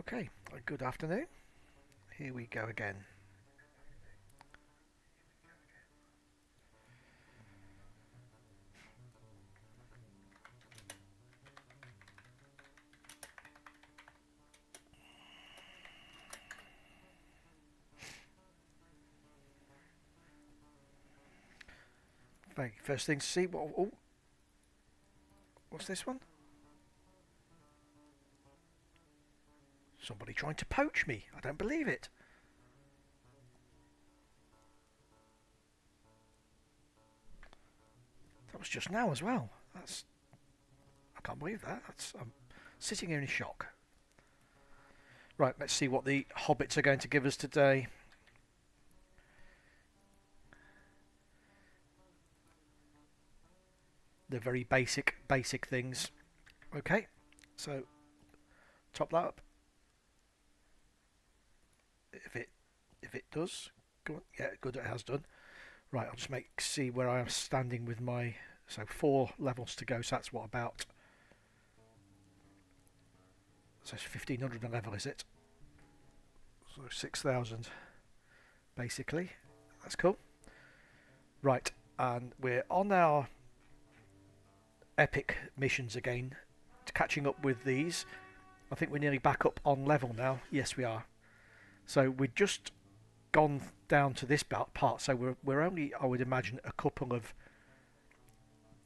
Okay, good afternoon. Here we go again. First thing to see, what's this one? Somebody trying to poach me. I don't believe it. That was just now as well. I can't believe that. I'm sitting here in shock. Right, let's see what the hobbits are going to give us today. The very basic things. Okay, so top that up. If it does, go on. Yeah, good. It has done. Right, I'll just see where I am standing with my. So 4 levels to go. So that's what about. So it's 1500 a level, is it? So 6000, basically. That's cool. Right, and we're on our epic missions again, catching up with these. I think we're nearly back up on level now. Yes, we are. So we've just gone down to this part. So we're only, I would imagine, a couple of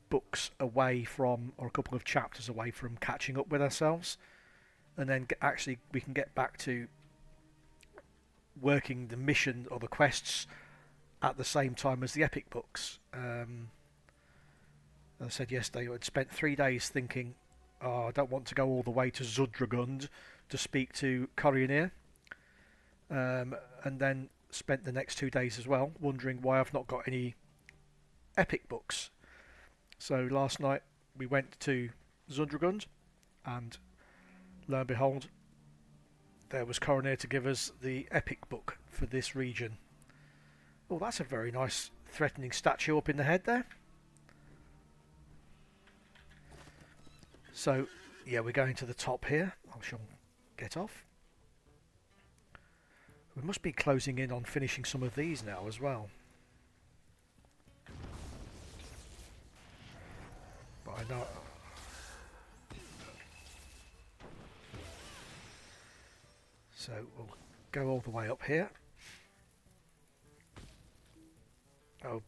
books away from, or a couple of chapters away from catching up with ourselves, and then actually we can get back to working the mission or the quests at the same time as the epic books. As I said yesterday, I'd spent 3 days thinking, oh, I don't want to go all the way to Zudragund to speak to Corioneer, and then spent the next 2 days as well wondering why I've not got any epic books. So last night we went to Zudragund, and lo and behold, there was Corioneer to give us the epic book for this region. Oh, that's a very nice threatening statue up in the head there. So, yeah, we're going to the top here. I shall get off. We must be closing in on finishing some of these now as well. But I know... So, we'll go all the way up here. Oh,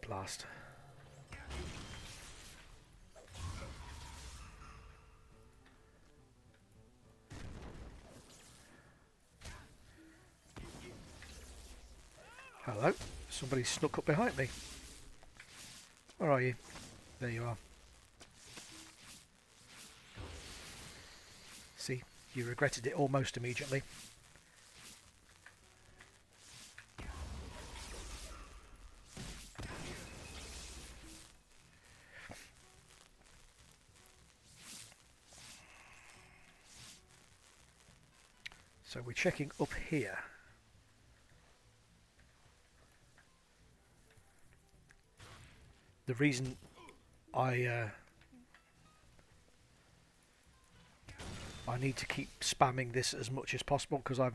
blast. Hello, somebody snuck up behind me. Where are you? There you are. See, you regretted it almost immediately. So we're checking up here. The reason I need to keep spamming this as much as possible because I'm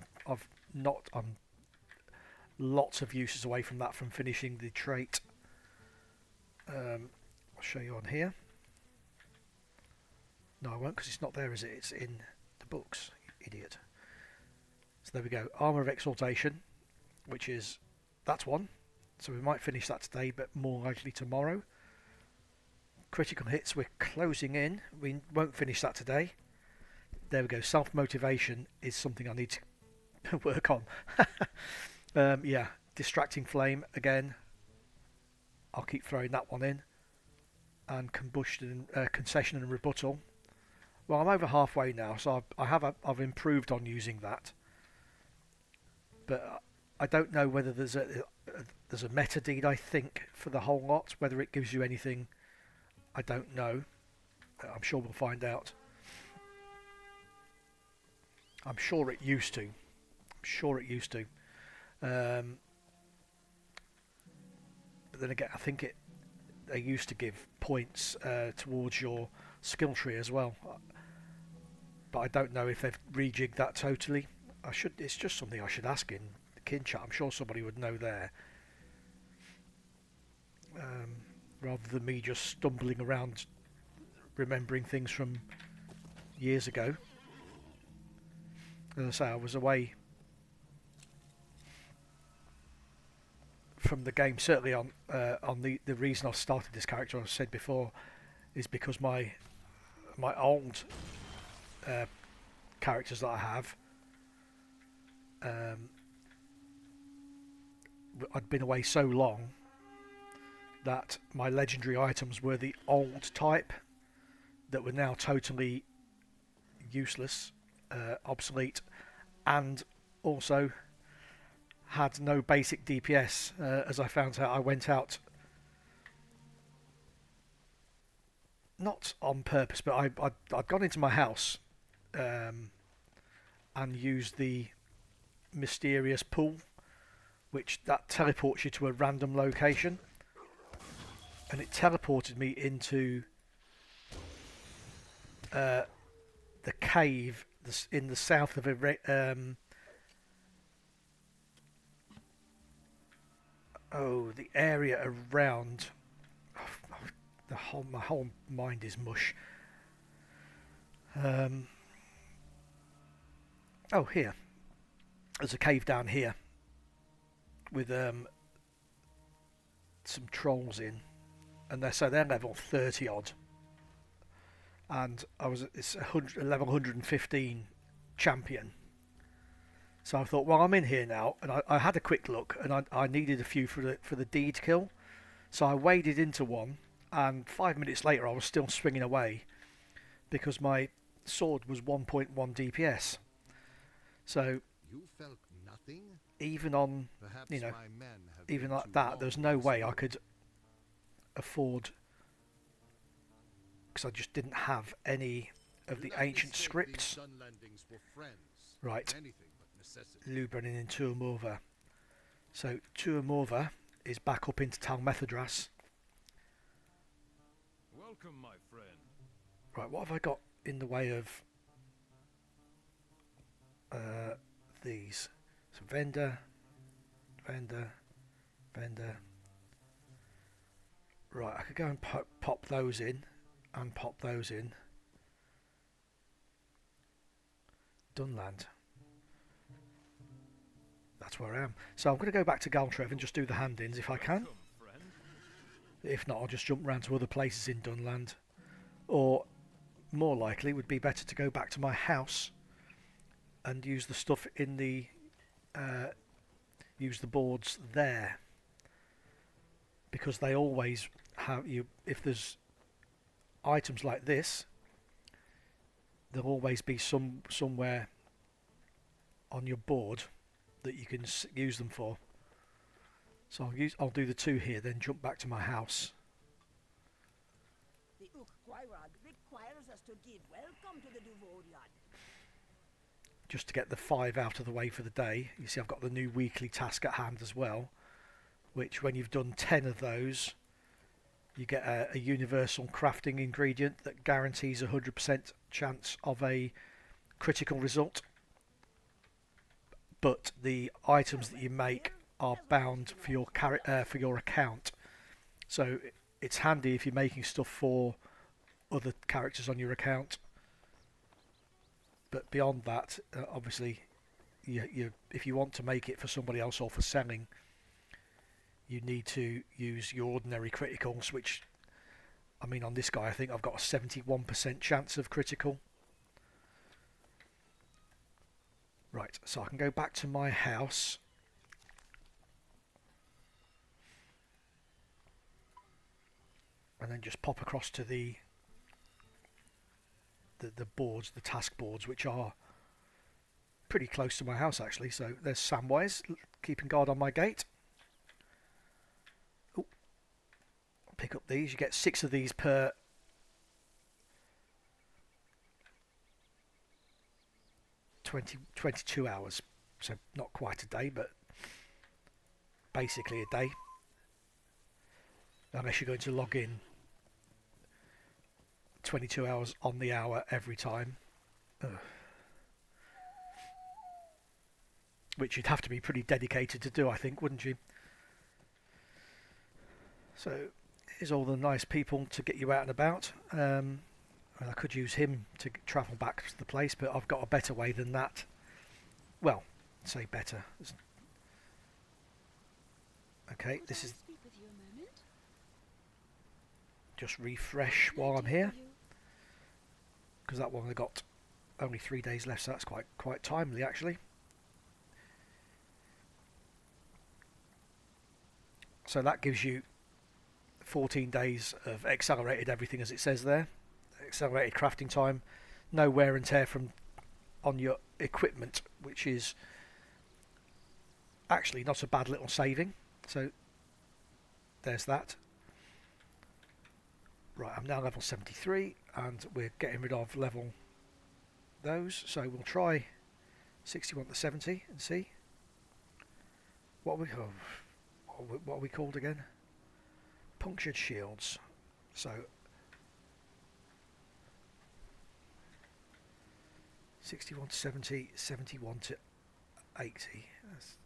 lots of uses away from that from finishing the trait. I'll show you on here. No, I won't because it's not there, is it? It's in the books, you idiot. So there we go. Armour of Exaltation, which is that's one. So we might finish that today, but more likely tomorrow. Critical hits, we're closing in. We won't finish that today. There we go. Self-motivation is something I need to work on. Yeah, Distracting Flame, again. I'll keep throwing that one in. And Combustion, Concession and Rebuttal. Well, I'm over halfway now, so I've improved on using that. But I don't know whether there's a meta deed, I think, for the whole lot. Whether it gives you anything, I don't know. I'm sure we'll find out. I'm sure it used to. But then again, I think they used to give points towards your skill tree as well. but I don't know if they've rejigged that totally. I should. It's just something I should ask in the kin chat. I'm sure somebody would know there, rather than me just stumbling around remembering things from years ago. As I say, I was away from the game. Certainly on the reason I started this character, I've said before, is because my old characters that I have, I'd been away so long that my legendary items were the old type that were now totally useless, obsolete, and also had no basic DPS. As I found out, I went out, not on purpose, but I'd gone into my house and used the mysterious pool, which that teleports you to a random location, and it teleported me into the cave in the south of the area around. My whole mind is mush. Here. There's a cave down here with some trolls in, and they're level 30 odd, and it's a level 115 champion. So I thought, well, I'm in here now, and I had a quick look, and I needed a few for the deed kill, so I waded into one, and 5 minutes later I was still swinging away because my sword was 1.1 DPS. So you felt nothing? Even on, Perhaps you know, my men have even been like too that, long there's in no this way I world. could afford, because I just didn't have any of the Do not ancient mistake scripts. these sun landings for friends. Right, Anything but necessity. Lubranin in Tuamorva. So Tuamorva is back up into Tal Methedras. Welcome, my friend. Right, what have I got in the way of these? So vendor. Right, I could go and pop those in, and pop those in. Dunland. That's where I am. So I'm going to go back to Galtrev and just do the hand-ins if I can. Welcome, friend. If not, I'll just jump around to other places in Dunland. Or, more likely, would be better to go back to my house and use the stuff in the... use the boards there. Because they always have you... If there's items like this, there'll always be somewhere on your board that you can use them for. So I'll do the two here, then jump back to my house. The Ukquairad requires us to give welcome to the Duvoriad. Just to get the 5 out of the way for the day. You see I've got the new weekly task at hand as well, which when you've done 10 of those, you get a universal crafting ingredient that guarantees a 100% chance of a critical result. But the items that you make are bound for your account. So it's handy if you're making stuff for other characters on your account. But beyond that, obviously, if you want to make it for somebody else or for selling, you need to use your ordinary criticals, which, I mean, on this guy, I think I've got a 71% chance of critical. Right, so I can go back to my house. And then just pop across to the boards, the task boards, which are pretty close to my house actually. So there's Samwise keeping guard on my gate. Ooh. I'll pick up these. You get 6 of these per 22 hours. So not quite a day, but basically a day. Unless you're going to log in 22 hours on the hour every time. Which you'd have to be pretty dedicated to do, I think, wouldn't you? So here's all the nice people to get you out and about. I could use him to travel back to the place, but I've got a better way than that. Well, say better. Okay, this is just refresh while I'm here, because that one I got only 3 days left, so that's quite timely actually. So that gives you 14 days of accelerated everything, as it says there. Accelerated crafting time, no wear and tear on your equipment, which is actually not a bad little saving. So there's that. Right, I'm now level 73 and we're getting rid of level those, so we'll try 61 to 70 and see what are we called again? Punctured shields. So 61 to 70, 71 to 80. That's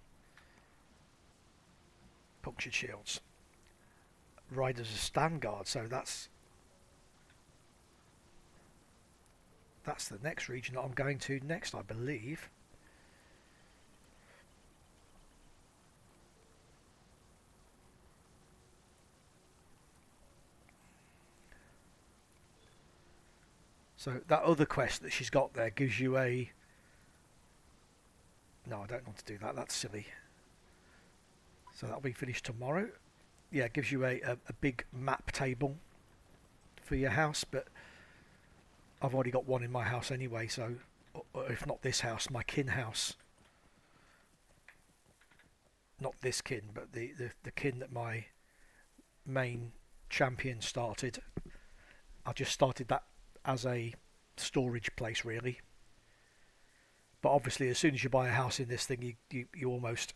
punctured shields. Riders of Isengard, so that's the next region that I'm going to next, I believe. So that other quest that she's got there gives you a... No, I don't want to do that. That's silly. So that'll be finished tomorrow. Yeah, it gives you a big map table for your house, but I've already got one in my house anyway, so if not this house, my kin house. Not this kin, but the kin that my main champion started. I just started that as a storage place really, but obviously as soon as you buy a house in this thing, you almost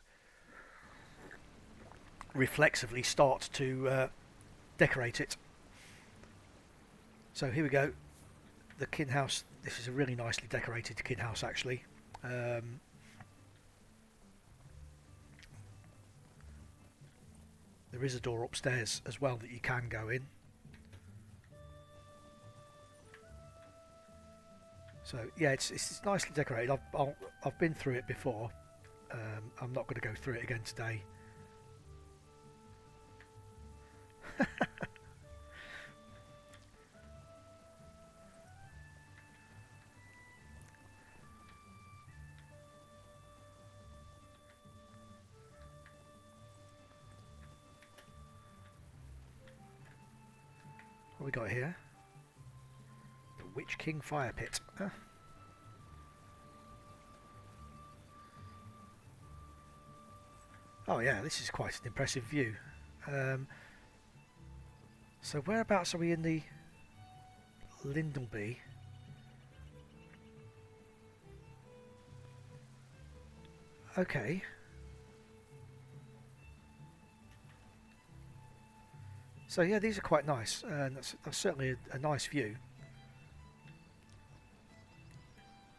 reflexively start to decorate it. So here we go, the kin house. This is a really nicely decorated kin house actually. There is a door upstairs as well that you can go in. So yeah, it's nicely decorated. I've been through it before. I'm not going to go through it again today. What we got here? The Witch King Fire Pit. Huh? Oh yeah, this is quite an impressive view. So whereabouts are we in the Lindleby? Okay. So yeah, these are quite nice, and that's certainly a nice view.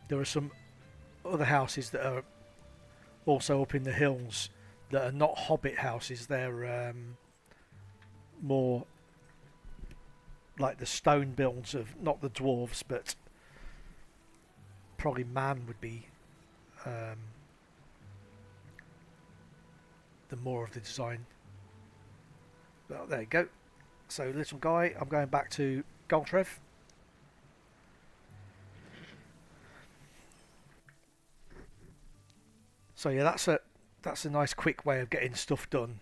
There are some other houses that are also up in the hills that are not hobbit houses. They're more like the stone builds of, not the dwarves, but probably man would be the more of the design. Well, there you go. So little guy, I'm going back to Goltrev. So yeah, that's a nice quick way of getting stuff done.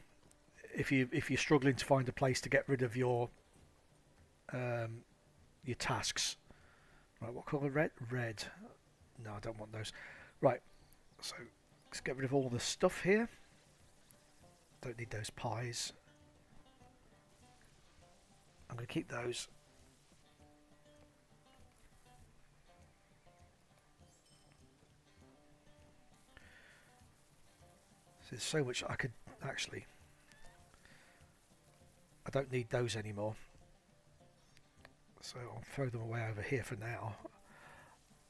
If you're struggling to find a place to get rid of your tasks. Right, what colour? Red. No, I don't want those. Right, so let's get rid of all the stuff here. Don't need those pies. I'm going to keep those. So there's so much I could actually... I don't need those anymore. So I'll throw them away over here for now.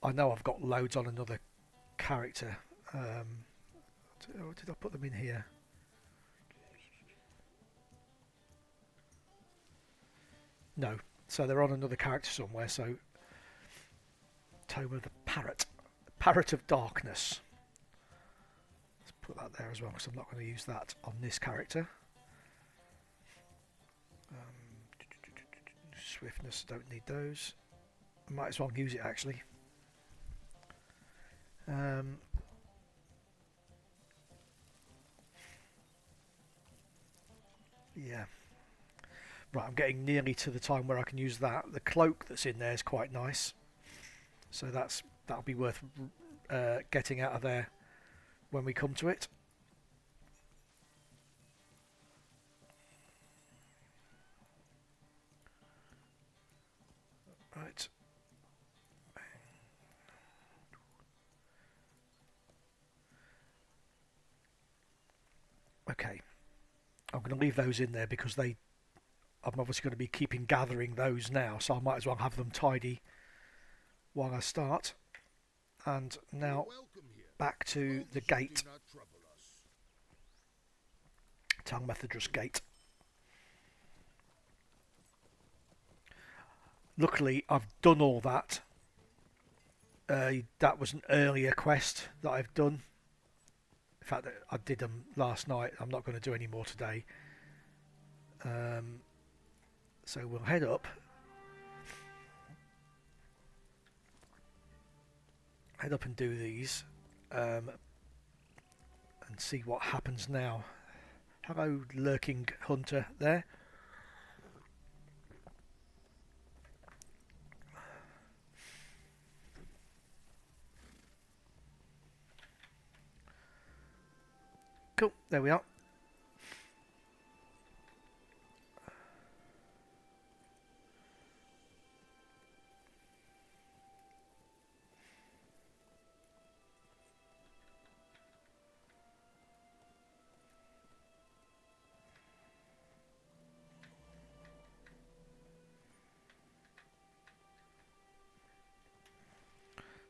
I know I've got loads on another character. Did I put them in here? No. So they're on another character somewhere. So Tome of the Parrot. Parrot of Darkness. Let's put that there as well, because I'm not going to use that on this character. Swiftness, don't need those. Might as well use it actually. Yeah. Right, I'm getting nearly to the time where I can use that. The cloak that's in there is quite nice, so that'll be worth getting out of there when we come to it. Right. Okay. I'm going to leave those in there because I'm obviously going to be gathering those now, so I might as well have them tidy while I start. And now back to the gate. Tal Methedras gate. Luckily, I've done all that. That was an earlier quest that I've done. In fact, I did them last night. I'm not going to do any more today. So we'll head up. Head up and do these. And see what happens now. Hello, lurking hunter there. Cool, there we are.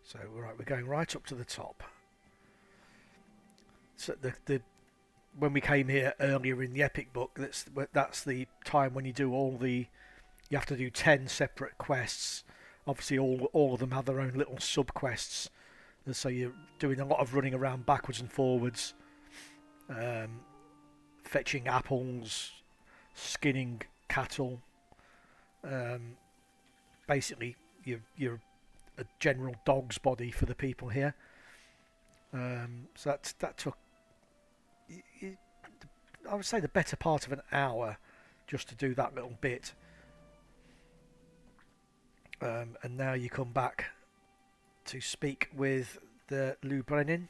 So right, we're going right up to the top. So when we came here earlier in the epic book, that's the time when you do you have to do 10 separate quests. Obviously, all of them have their own little sub quests. And so you're doing a lot of running around backwards and forwards, fetching apples, skinning cattle. Basically, you're a general dog's body for the people here. So that took, I would say, the better part of an hour just to do that little bit. And now you come back to speak with the Lou Brennan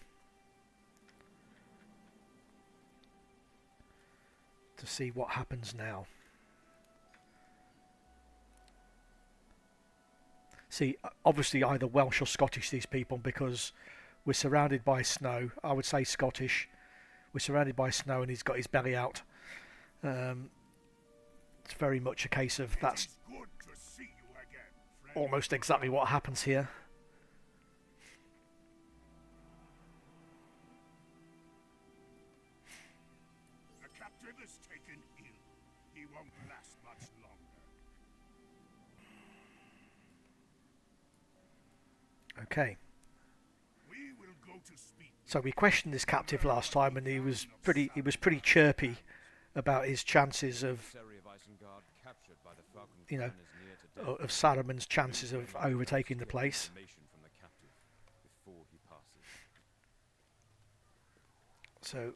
to see what happens now. See, obviously either Welsh or Scottish, these people, because we're surrounded by snow. I would say Scottish. We're surrounded by snow and he's got his belly out. It's very much a case of that's almost exactly what happens here. The captive is taken ill. He won't last much longer. Okay. We will go to speak. So we questioned this captive last time, and he was pretty chirpy about his chances of, you know, of Saruman's chances of overtaking the place. So,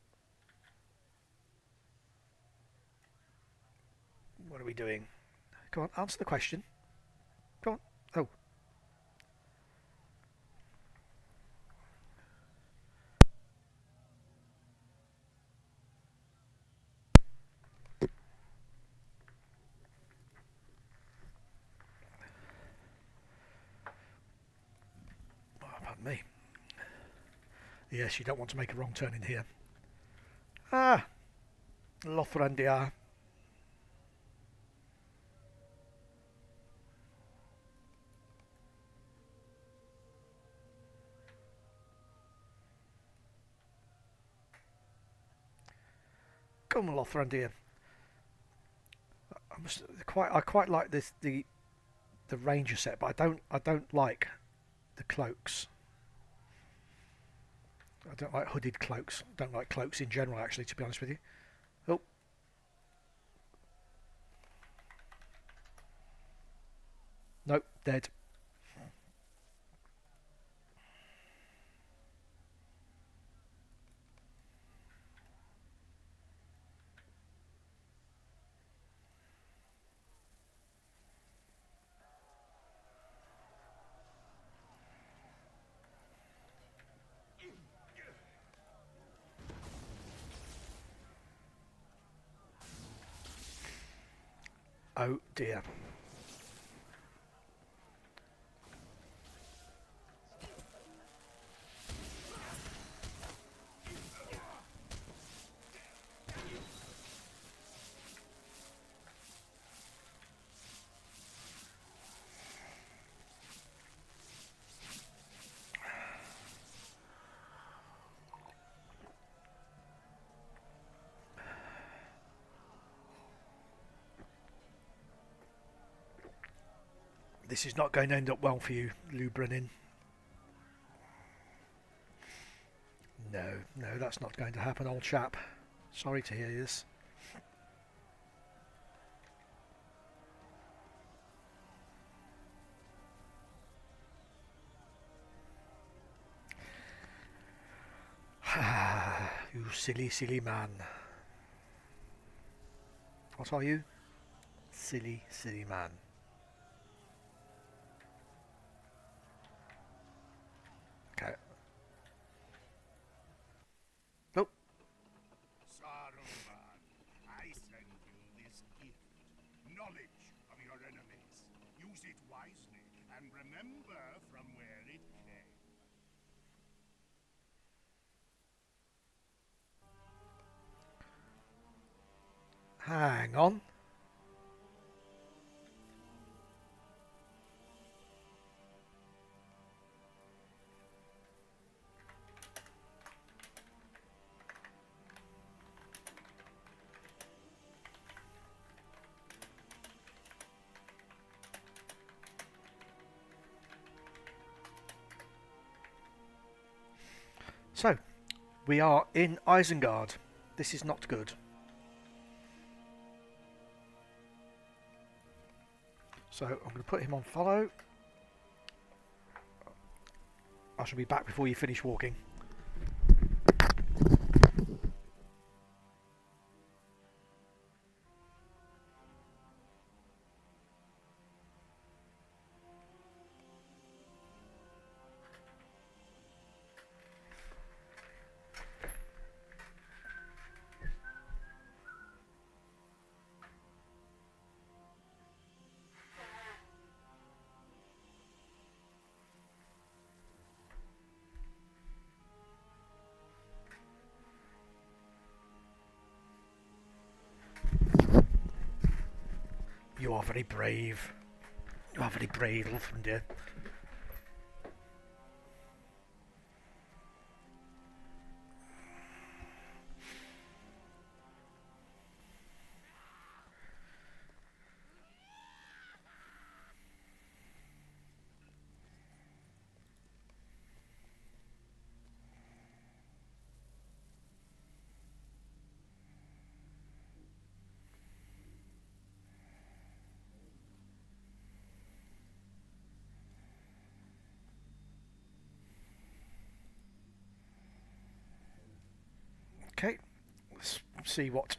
what are we doing? Come on, answer the question. Come on. Oh. Pardon me. Yes, you don't want to make a wrong turn in here. Ah, Lothrandia. come on, Lothrandir. I quite like the ranger set, but I don't like the cloaks. I don't like hooded cloaks. Don't like cloaks in general, actually, to be honest with you. Oh. Nope, dead. Oh dear. This is not going to end up well for you, Lubrenin. No, that's not going to happen, old chap. Sorry to hear this. You silly, silly man. What are you? Silly, silly man. Okay. Nope. Saruman, I send you this gift. Knowledge of your enemies. Use it wisely and remember from where it came. Hang on. So, we are in Isengard. This is not good. So, I'm going to put him on follow. I shall be back before you finish walking. You are very brave. You are very brave, Lothrandir. Okay, let's see what.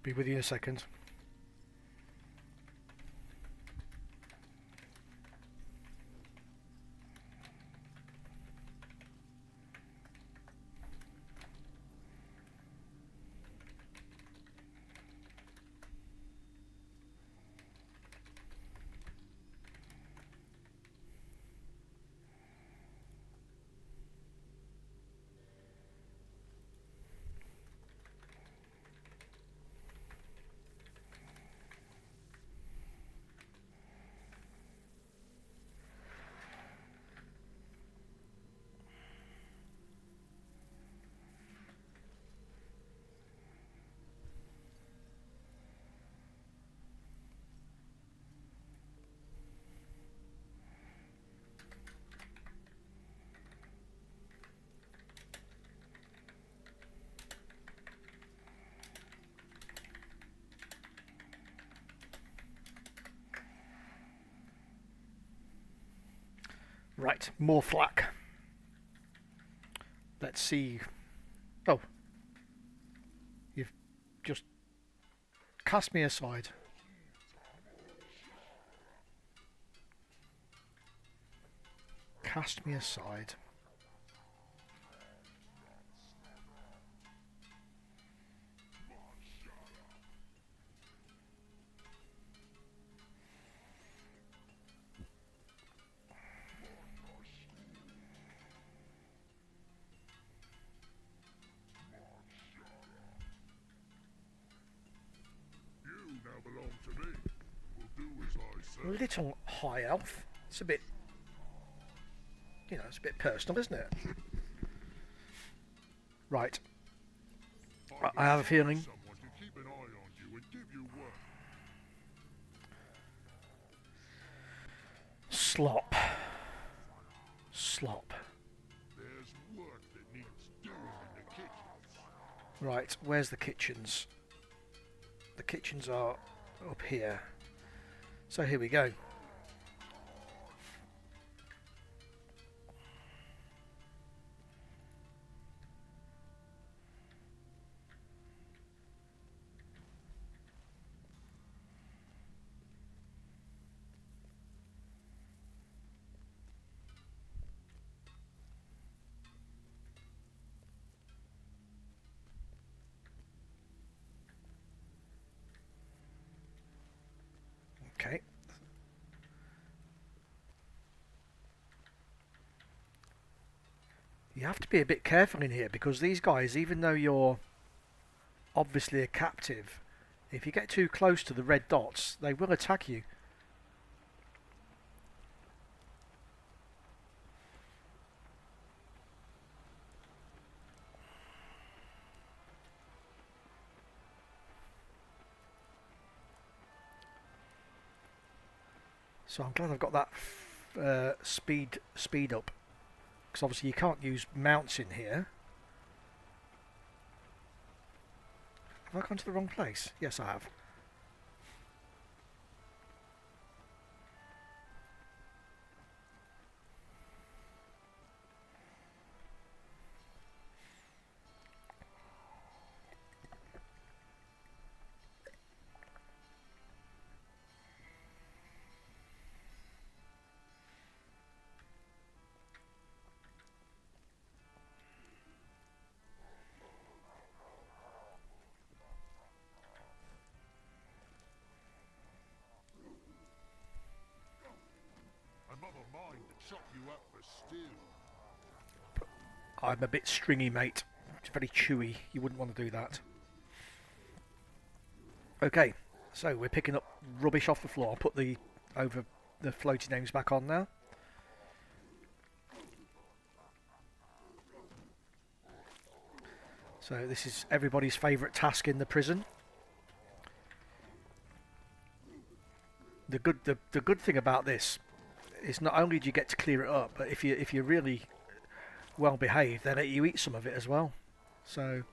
Be with you in a second. Right, more flak. Let's see. Oh, you've just cast me aside. Cast me aside. You now belong to me. Will do as I say. Little high elf. It's a bit, it's a bit personal, isn't it? Right. I have a feeling. Someone to keep an eye on you and give you work. Slop. Slop. There's work that needs doing in the kitchens. Right, where's the kitchens? The kitchens are up here. So here we go. Okay. You have to be a bit careful in here because these guys, even though you're obviously a captive, if you get too close to the red dots, they will attack you. So I'm glad I've got that speed up, because obviously you can't use mounts in here. Have I gone to the wrong place? Yes, I have. Another mind to chop you up for stew. I'm a bit stringy, mate. It's very chewy. You wouldn't want to do that. Okay, so we're picking up rubbish off the floor. I'll put the floaty names back on now. So this is everybody's favourite task in the prison. The good thing about this is not only do you get to clear it up, but if you're really well behaved, they let you eat some of it as well. So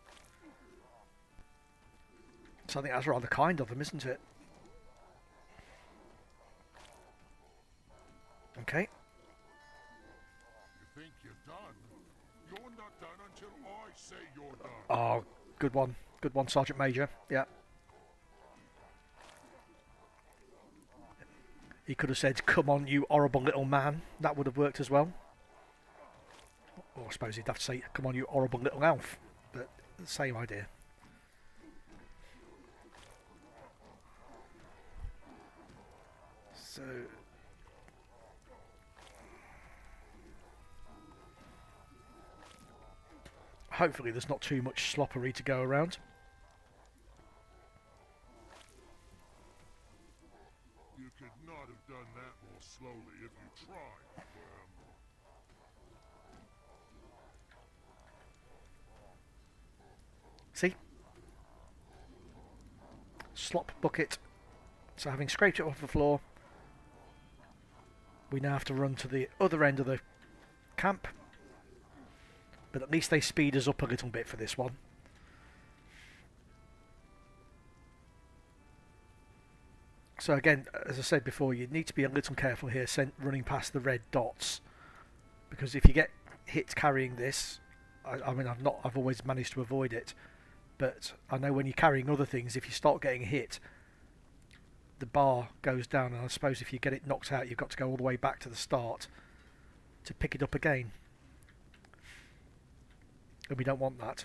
I think that's rather kind of them, isn't it? Okay. You think you're done? You're not done until I say you're done. Oh, good one, Sergeant Major. Yeah. He could have said, "Come on, you horrible little man." That would have worked as well. Or I suppose he'd have to say, "Come on, you horrible little elf." But same idea. So hopefully there's not too much sloppery to go around. You could not have done that more slowly if you tried. See? Slop bucket. So having scraped it off the floor, we now have to run to the other end of the camp. But at least they speed us up a little bit for this one. So again, as I said before, you need to be a little careful here running past the red dots. because if you get hit carrying this, I mean I've always managed to avoid it, but I know when you're carrying other things, if you start getting hit, the bar goes down, and I suppose if you get it knocked out, you've got to go all the way back to the start to pick it up again, and we don't want that.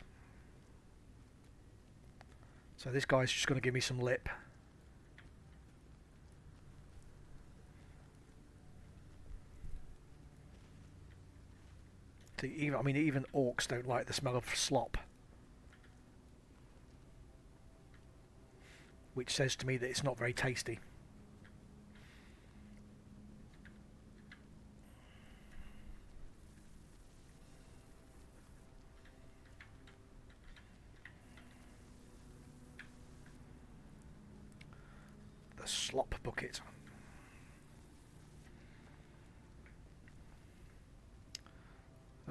So this guy's just going to give me some lip. Even orcs don't like the smell of slop, which says to me that it's not very tasty. The slop bucket.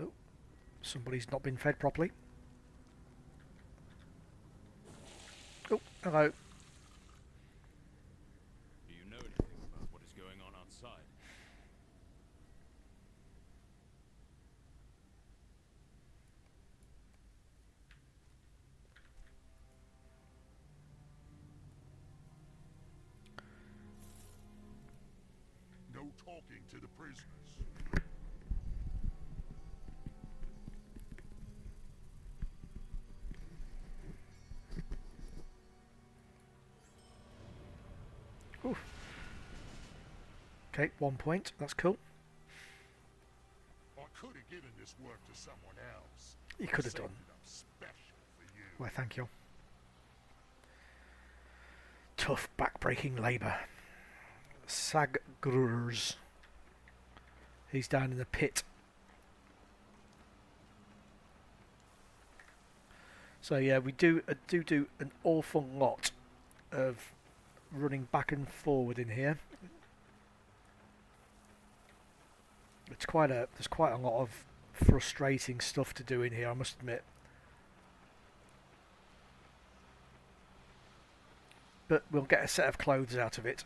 Oh, somebody's not been fed properly. Oh, hello. Do you know anything about what is going on outside? No talking to the prisoners. Oof. Okay, 1 point. That's cool. I could have given this work to someone else. You could have Saved done. it up special for you. Why, thank you. Tough back-breaking labour. Sagrurs. He's down in the pit. So yeah, we do an awful lot of running back and forward in here. There's quite a lot of frustrating stuff to do in here, I must admit. But we'll get a set of clothes out of it.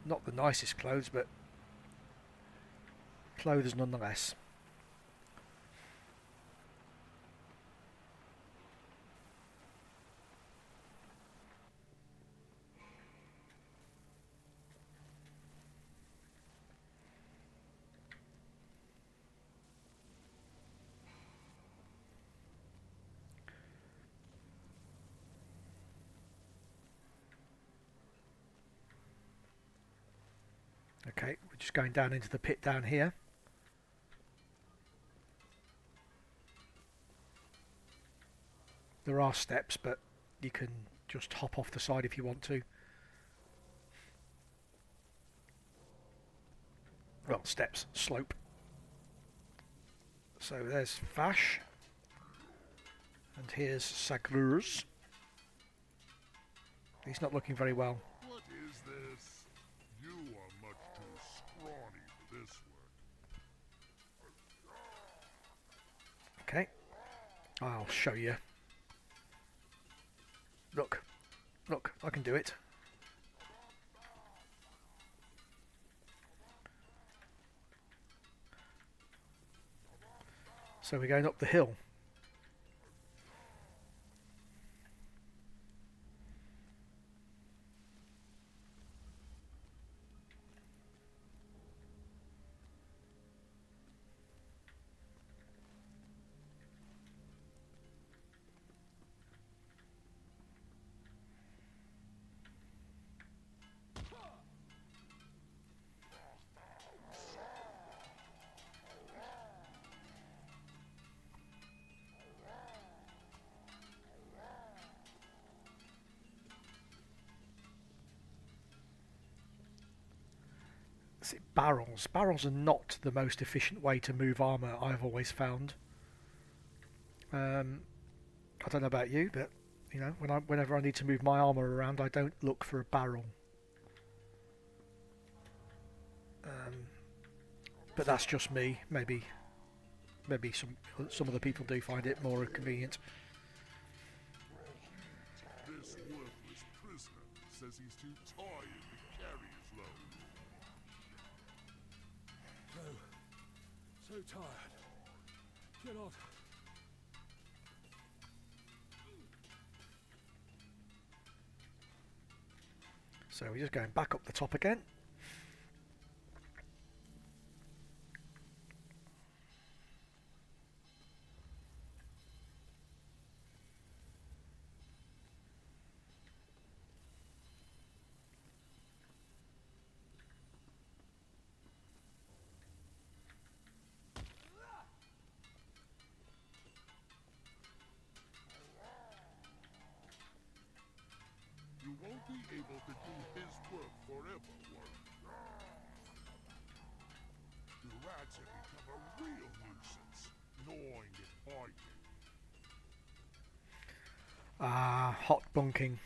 Not the nicest clothes, but clothes nonetheless. Okay, we're just going down into the pit down here. There are steps, but you can just hop off the side if you want to. Well, steps, slope. So there's Vash. And here's Sagrurs. He's not looking very well. What is this? You are much too scrawny for this work. Okay. I'll show you. Look. Look, I can do it. So we're going up the hill. Barrels. Barrels are not the most efficient way to move armour, I've always found. I don't know about you, but you know, whenever I need to move my armour around, I don't look for a barrel. But that's just me. Maybe some other people do find it more convenient. This worthless prisoner says he's too tired to carry his load. So tired. Cannot. So we're just going back up the top again. You won't be able to do his work forever, Warren. The rats have become a real nuisance, gnawing and biting. Ah, hot bunking.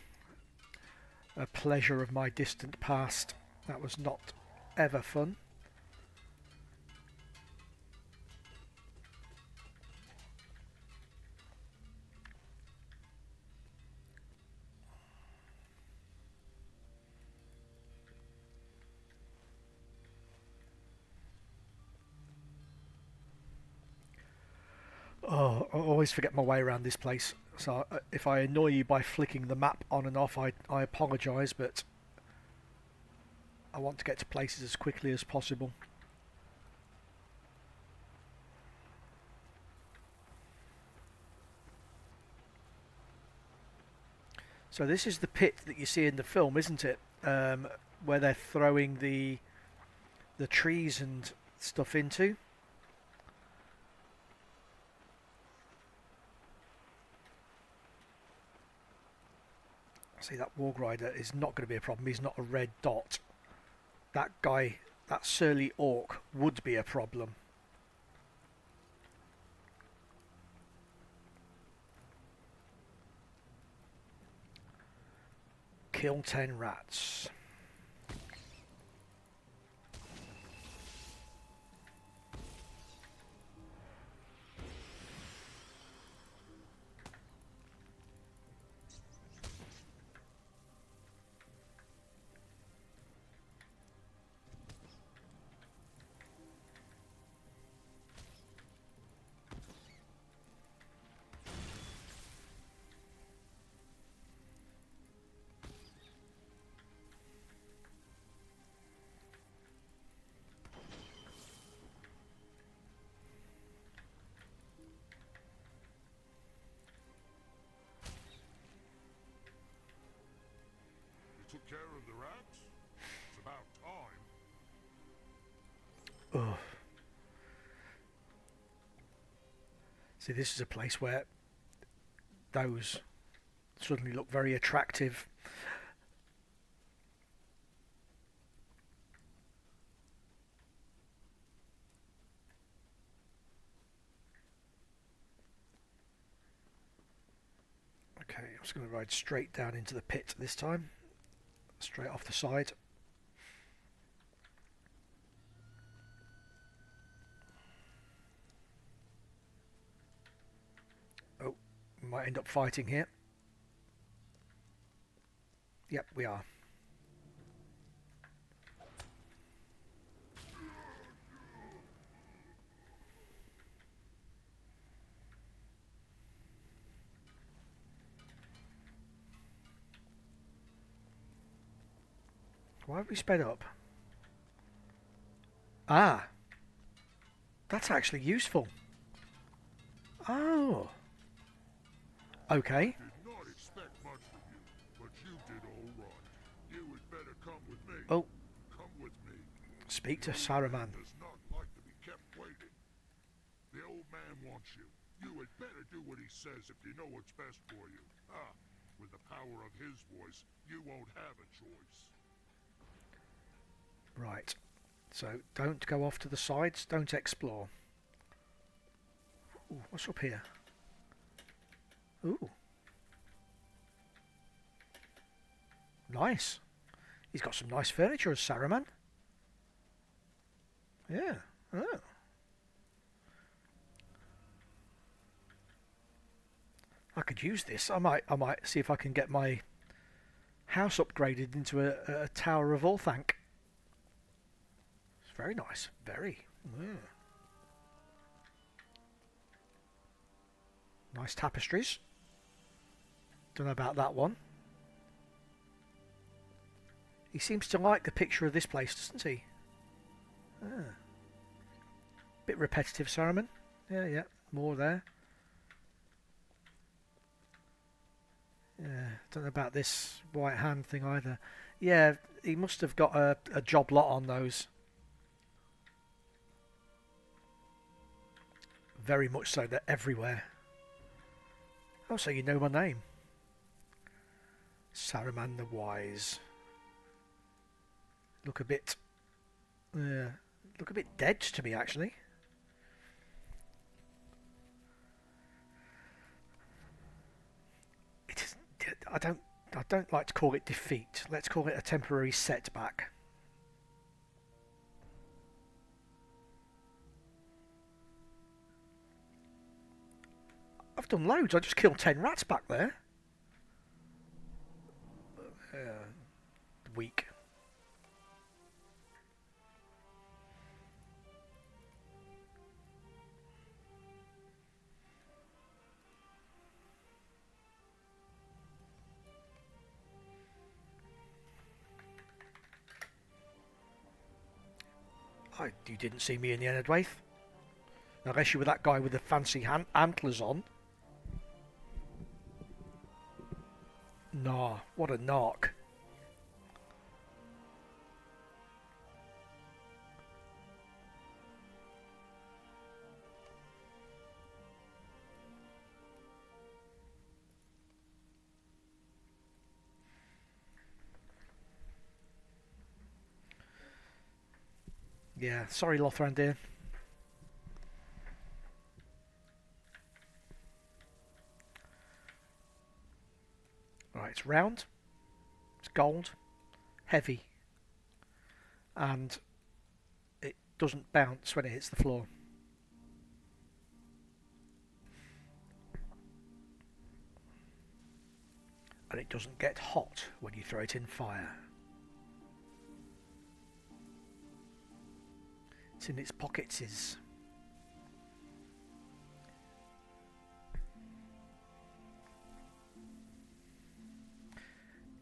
A pleasure of my distant past. That was not ever fun. Oh, I always forget my way around this place. So if I annoy you by flicking the map on and off, I apologise, but I want to get to places as quickly as possible. So this is the pit that you see in the film, isn't it? Where they're throwing the trees and stuff into. See, that warg rider is not going to be a problem. He's not a red dot. That guy, that surly orc, would be a problem. Kill 10 rats. You took care of the rats? It's about time. Ugh. See, this is a place where those suddenly look very attractive. Okay, I'm just going to ride straight down into the pit this time. Straight off the side. Oh, we might end up fighting here. Yep, we are. Why have we sped up? Ah, that's actually useful. Oh. Okay. Did not expect much from you, but you did all right. You had better come with me. Oh, Come with me. speak to The old Saruman. man does not like to be kept waiting. The old man wants you. You had better do what he says if you know what's best for you. Ah, with the power of his voice, you won't have a choice. Right. So don't go off to the sides. Don't explore. Ooh, what's up here? Ooh. Nice. He's got some nice furniture as Saruman. Yeah. Oh. I could use this. I might see if I can get my house upgraded into a Tower of Orthanc. It's very nice. Very. Yeah. Nice tapestries. Don't know about that one. He seems to like the picture of this place, doesn't he? Ah. Bit repetitive, Saruman. Yeah, more there. Yeah, don't know about this white hand thing either. Yeah, he must have got a job lot on those. Very much so, they're everywhere. Oh, so you know my name. Saruman the Wise. Look a bit dead to me, actually. It is. I don't like to call it defeat. Let's call it a temporary setback. I've done loads. I just killed 10 rats back there. Weak. You didn't see me in the Enedwaith. Unless you were that guy with the fancy antlers on. Nah, what a narc. Yeah, sorry Lothran dear. Right, it's round, it's gold, heavy, and it doesn't bounce when it hits the floor. And it doesn't get hot when you throw it in fire. It's in its pockets.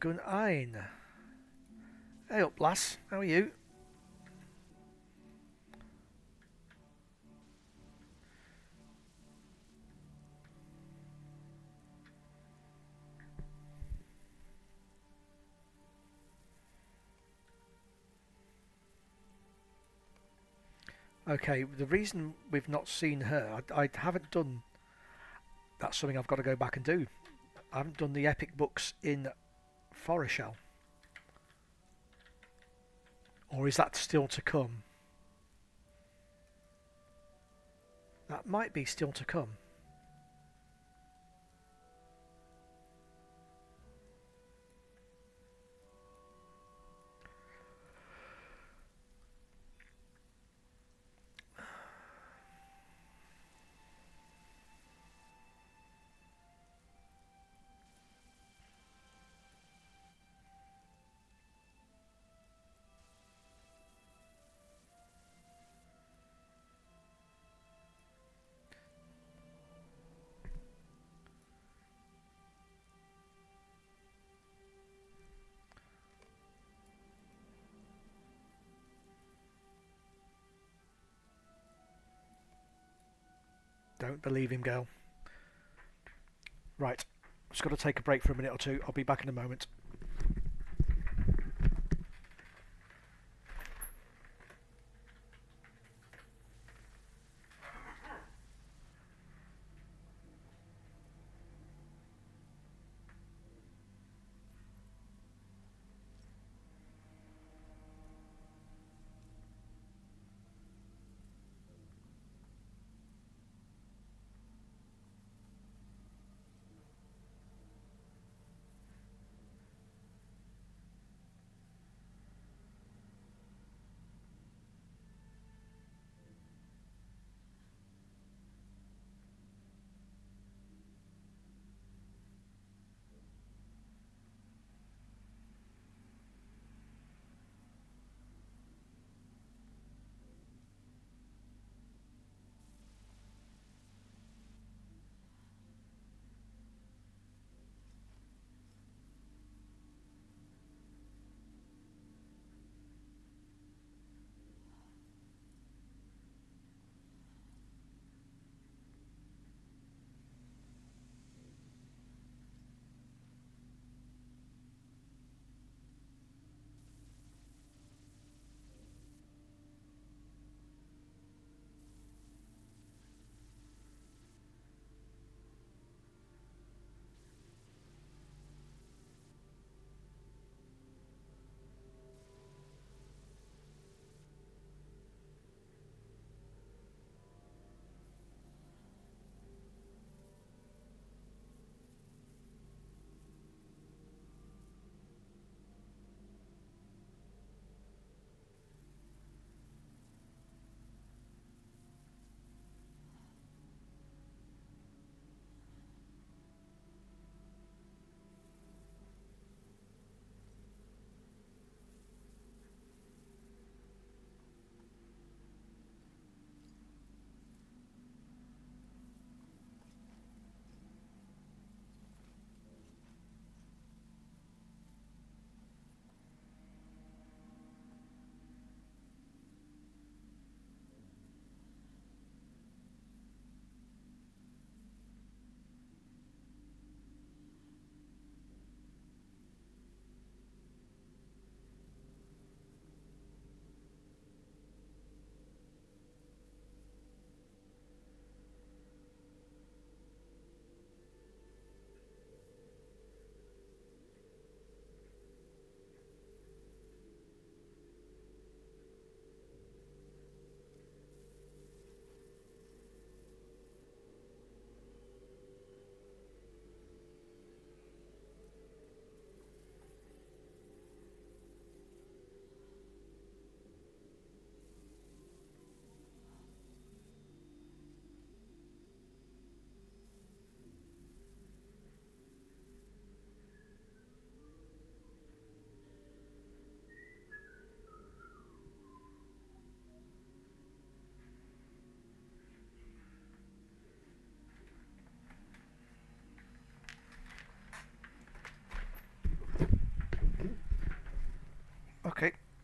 Gun Ein. Hey up, lass. How are you? Okay, the reason we've not seen her, I haven't done... That's something I've got to go back and do. I haven't done the epic books in Foreshell. Or is that still to come? That might be still to come. Don't believe him, girl. Right, just got to take a break for a minute or two. I'll be back in a moment.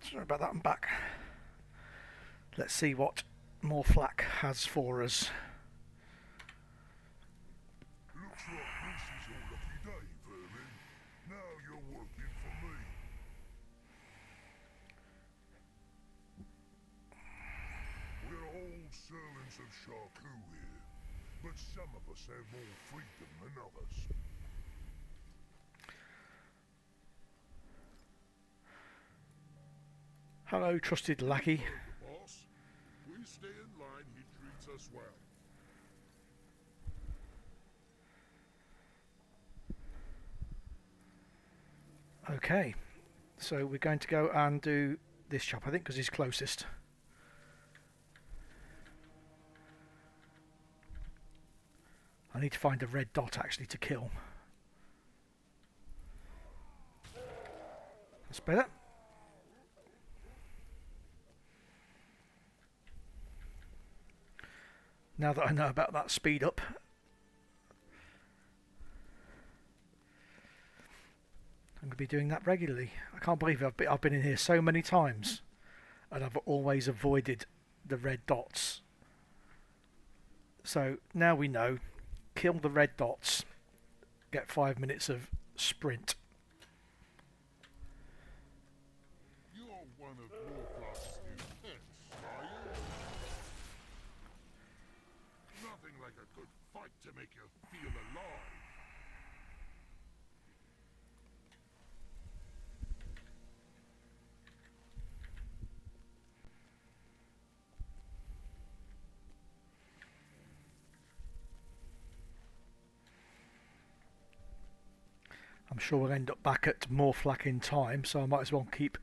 Sorry about that, I'm back. Let's see what more flak has for us. Looks like this is your lucky day, Vermin. Now you're working for me. We're all servants of Sharku here, but some of us have more freedom than others. Hello, trusted lackey. Boss, we stay in line, he treats us well. Okay, so we're going to go and do this chap, I think, because he's closest. I need to find a red dot actually to kill. That's better. Now that I know about that speed up. I'm going to be doing that regularly. I can't believe I've been in here so many times and I've always avoided the red dots. So now we know, kill the red dots, get 5 minutes of sprint. You're one of Warclock's new pets, are you? Nothing like a good fight to make you feel alive. I'm sure we'll end up back at more flak in time, so I might as well keep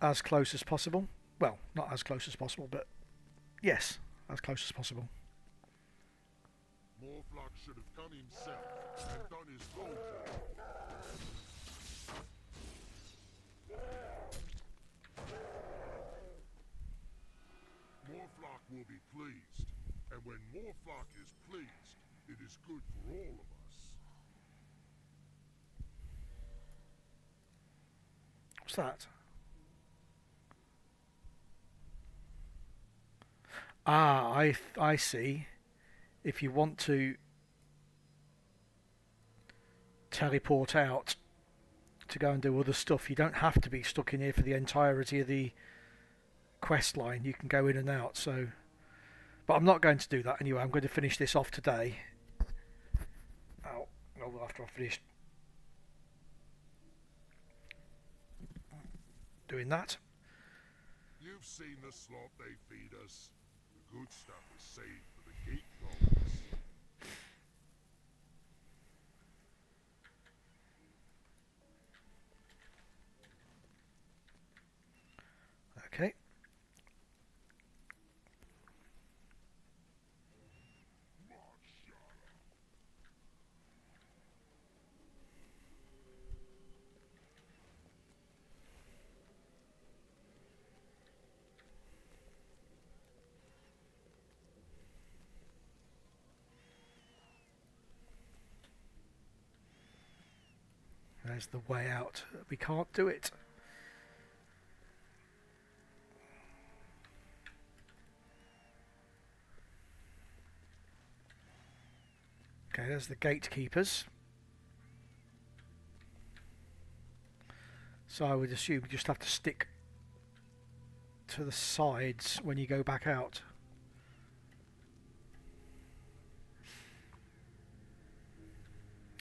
as close as possible. Well, not as close as possible, but yes, as close as possible. Morflock should have done himself and done his own job. Morflock will be pleased, and when Morflock is pleased, it is good for all of us. What's that? Ah, I see. If you want to teleport out to go and do other stuff, you don't have to be stuck in here for the entirety of the quest line. You can go in and out. So, but I'm not going to do that anyway. I'm going to finish this off today. After I've finished doing that. You've seen the slop they feed us. The good stuff is saved for the gate goals. Okay. There's the way out. We can't do it. Okay, there's the gatekeepers. So I would assume you just have to stick to the sides when you go back out.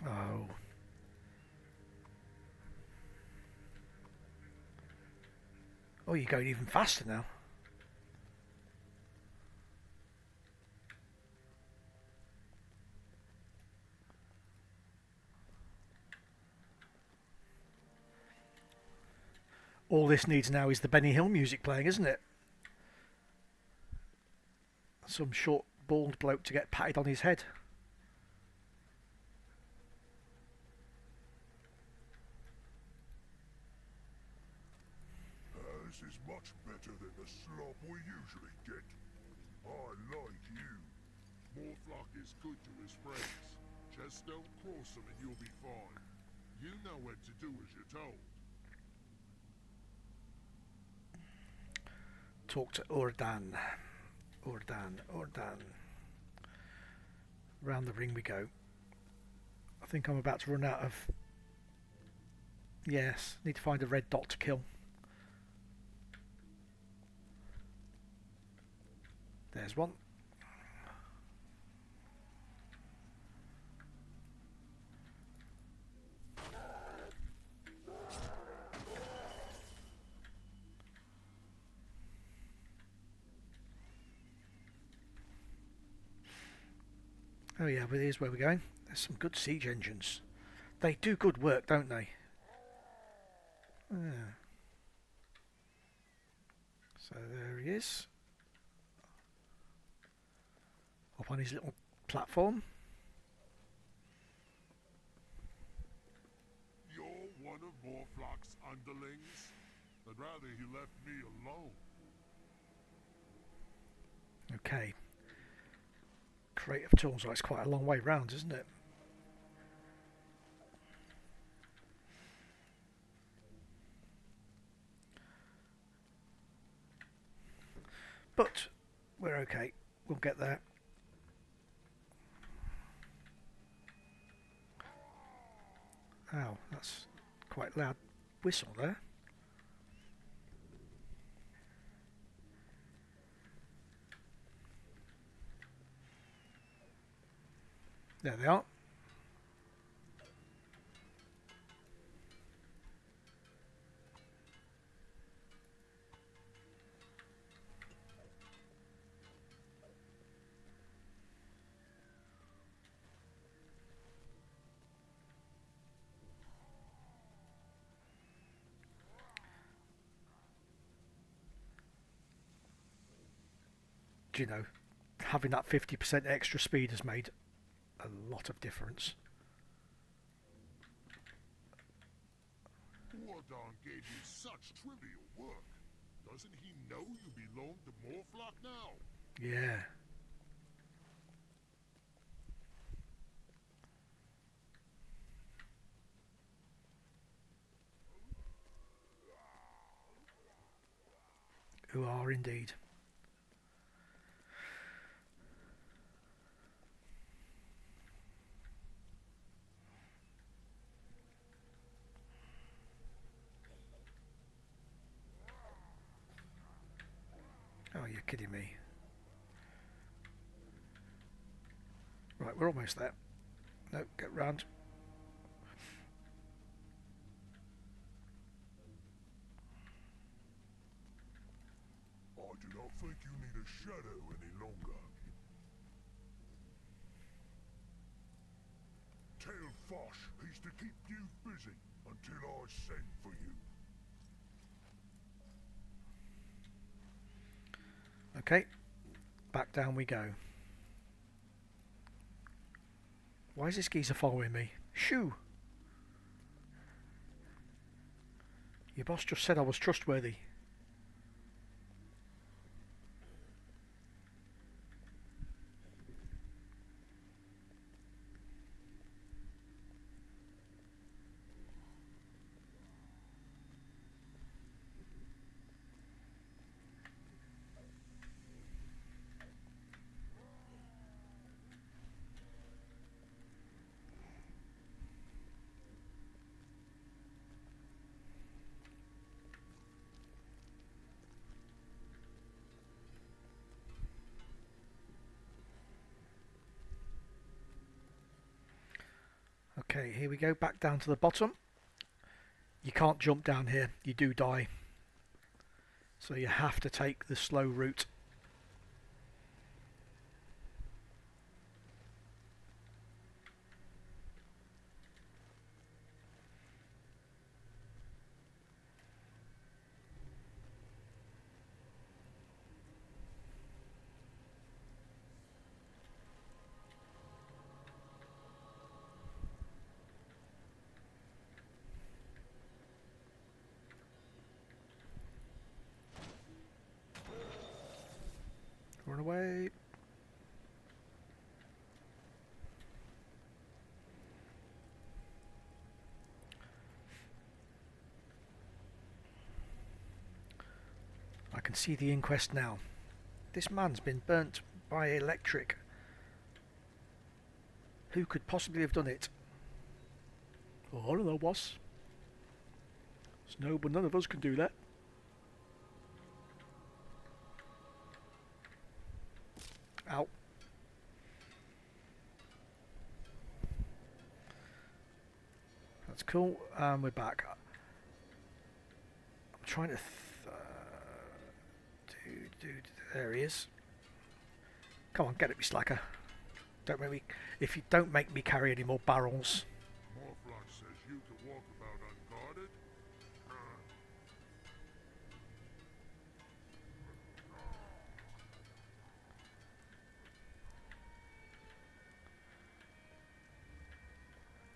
Oh. Oh, you're going even faster now. All this needs now is the Benny Hill music playing, isn't it? Some short, bald bloke to get patted on his head. This is much better than the slop we usually get. I like you. Morflock is good to his friends. Just don't cross him and you'll be fine. You know what to do as you're told. talk to Urdan. Urdan. Round the ring we go. I think I'm about to run out of... Yes, need to find a red dot to kill. There's one. Oh yeah, but here's where we're going. There's some good siege engines. They do good work, don't they? Yeah. So there he is. Up on his little platform. You're one of Morflock's underlings? I'd rather he left me alone. Okay. Creative tools. Oh, it's quite a long way round, isn't it? But we're okay. We'll get there. Ow, that's quite loud whistle there. There they are. Do you know, having that 50% extra speed has made a lot of difference. Wardon gave you such trivial work. Doesn't he know you belong to Morflock now? Yeah. Who are indeed. Oh, you're kidding me. Right, we're almost there. No, get round. I do not think you need a shadow any longer. Tell Fosh he's to keep you busy until I send for you. Okay, back down we go. Why is this geezer following me? Shoo! Your boss just said I was trustworthy. Okay, here we go, back down to the bottom. You can't jump down here, you do die. So you have to take the slow route. Run away. I can see the inquest now. This man's been burnt by electric. Who could possibly have done it? Oh, I don't know, boss. No, but none of us can do that. Ow. That's cool. We're back. I'm trying to... there he is. Come on, get it, me slacker. Don't make me... If you don't make me carry any more barrels. Morflock says you can walk about unguarded.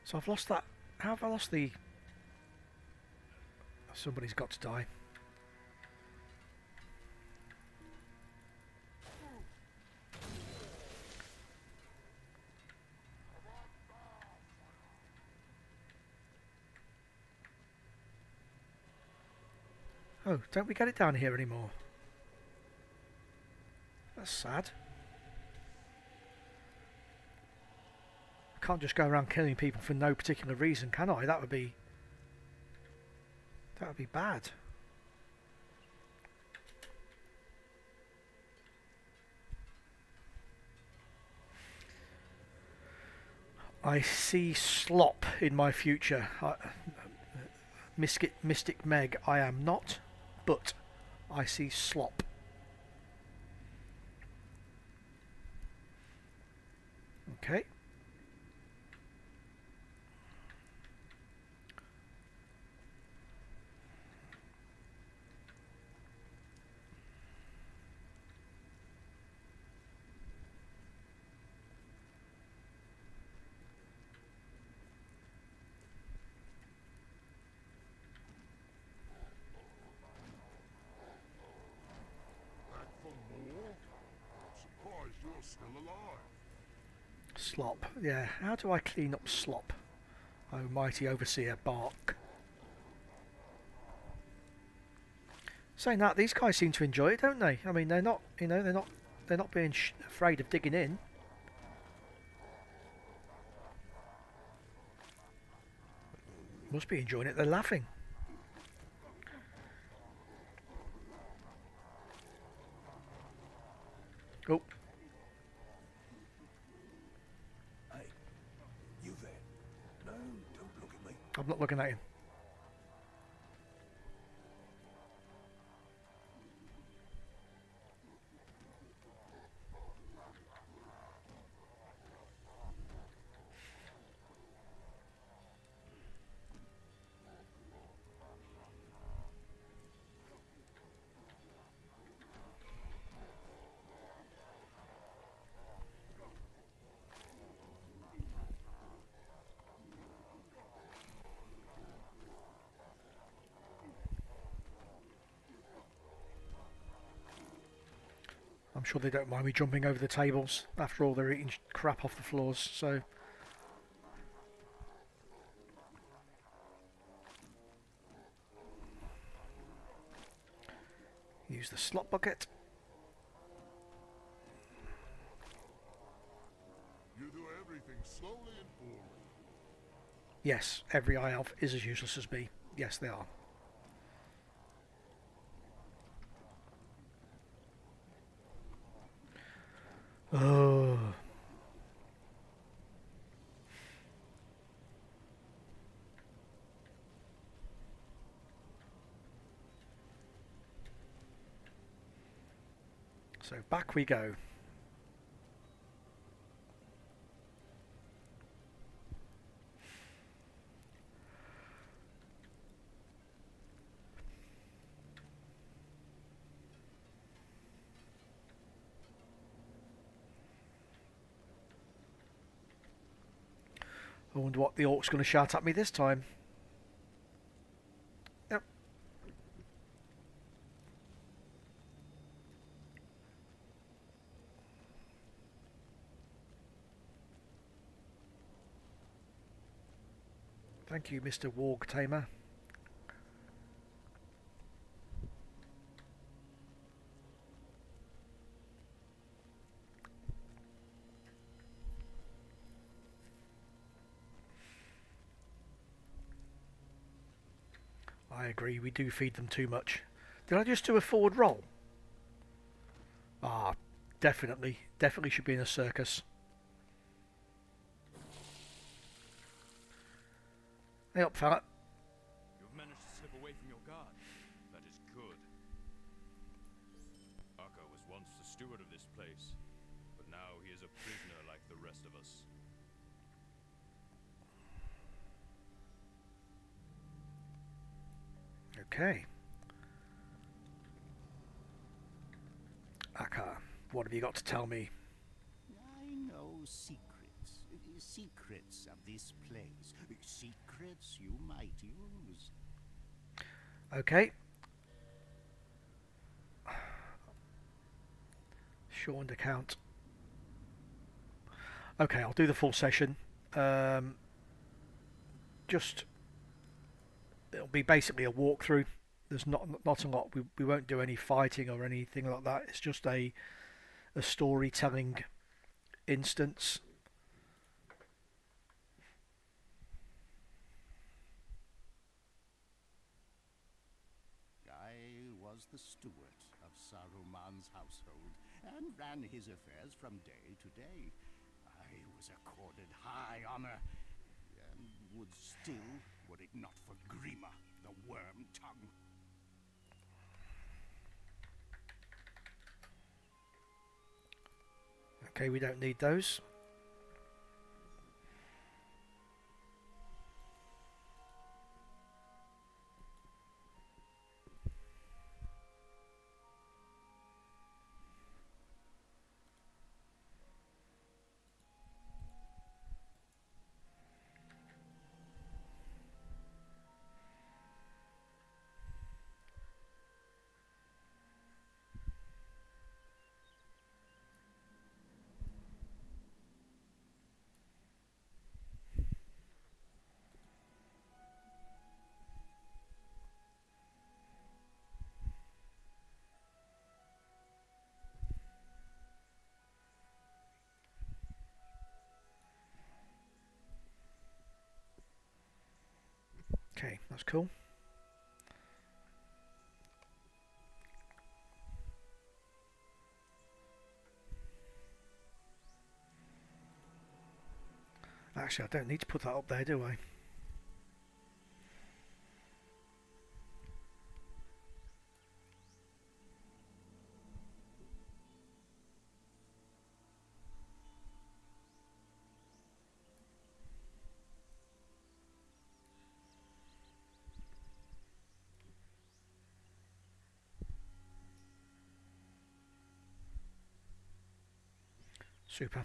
So I've lost that. How have I lost the... Somebody's got to die. Oh, don't we get it down here anymore? That's sad. I can't just go around killing people for no particular reason, can I? That would be bad. I see slop in my future. Mystic Meg, I am not, but I see slop. Okay. Back for more? I'm surprised you're still alive. Slop. Yeah, how do I clean up slop? Oh, mighty overseer, bark. Saying that, these guys seem to enjoy it, don't they? I mean, they're not, you know, they're not being afraid of digging in. Must be enjoying it. They're laughing. Oh. Hey, you there? No, don't look at me. I'm not looking at him. I'm sure they don't mind me jumping over the tables. After all, they're eating crap off the floors, so... Use the slot bucket. You do everything slowly and poorly. Yes, every High Elf is as useless as me. Yes, they are. Oh. So back we go. I wonder what the orc's going to shout at me this time. Yep. Thank you, Mr. Warg Tamer. I agree. We do feed them too much. Did I just do a forward roll? Ah, definitely. Definitely should be in a circus. Hey up, fella. You've managed to slip away from your guard. That is good. Akka was once the steward of this place, but now he is a prisoner like the rest of us. Okay. Akka, what have you got to tell me? I know secrets. Secrets of this place. Secrets you might use. Okay. Shortened account. Okay, I'll do the full session. Just it'll be basically a walkthrough. There's not a lot. We won't do any fighting or anything like that. It's just a storytelling instance. I was the steward of Saruman's household and ran his affairs from day to day. I was accorded high honor and would still, were it not for Grima, the worm tongue. Okay, we don't need those. Okay, that's cool. Actually, I don't need to put that up there, do I? Super.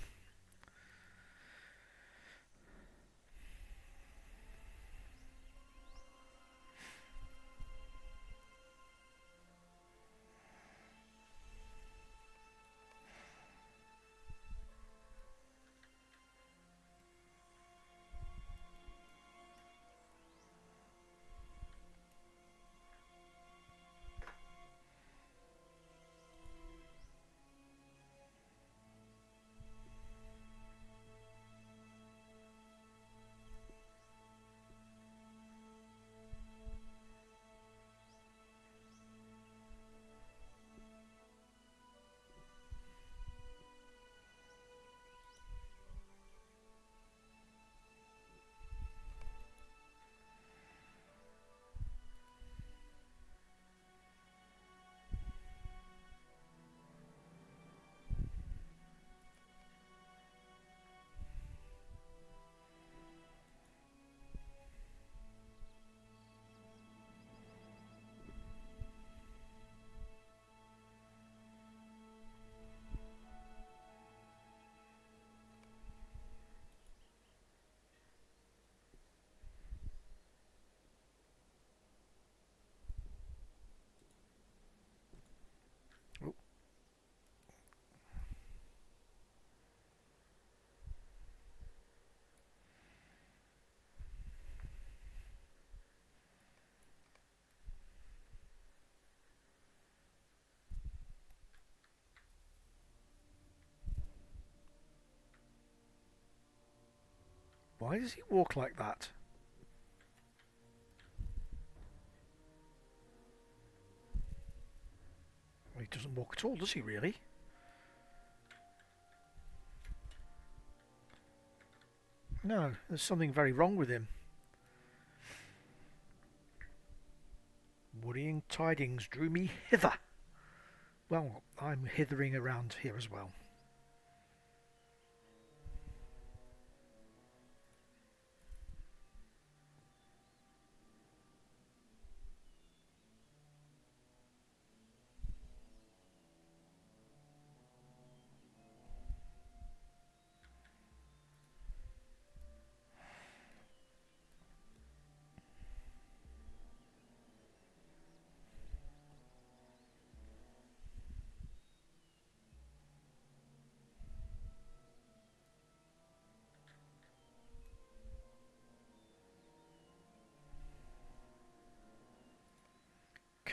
Oh. Why does he walk like that? doesn't walk at all, does he really? No, there's something very wrong with him. Worrying tidings drew me hither. Well, I'm hithering around here as well.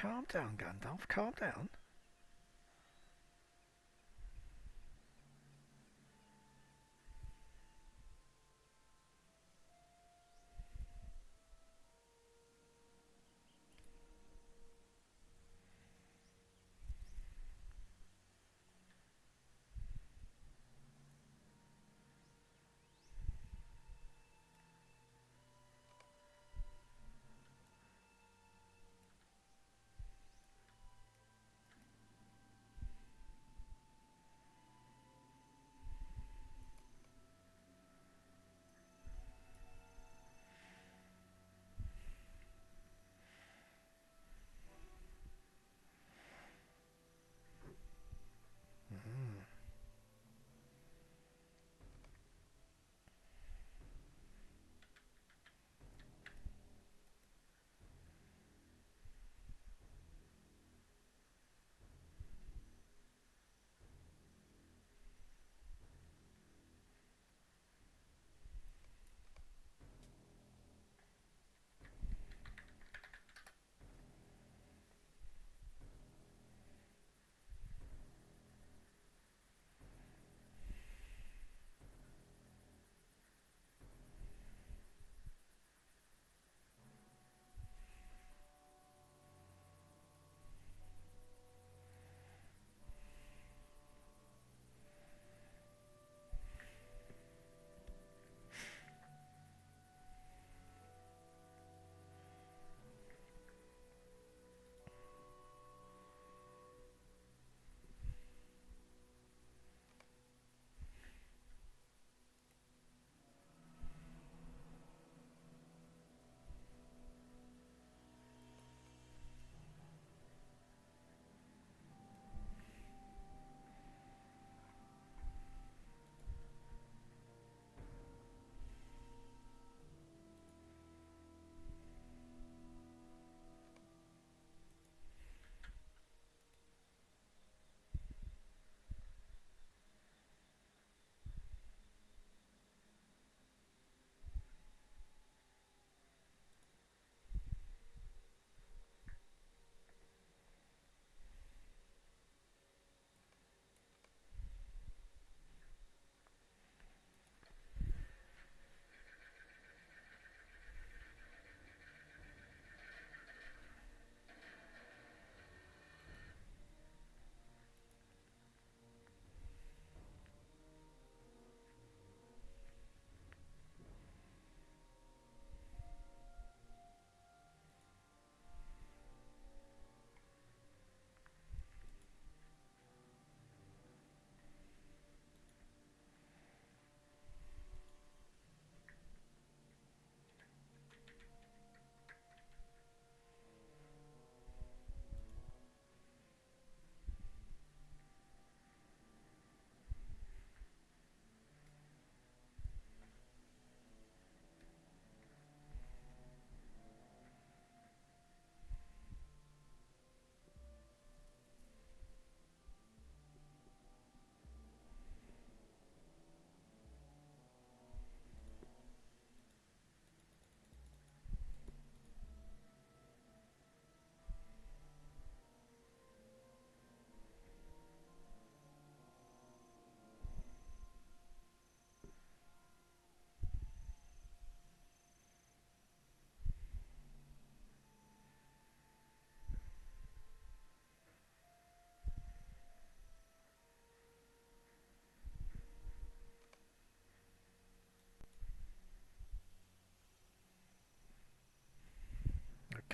Calm down, Gandalf, calm down.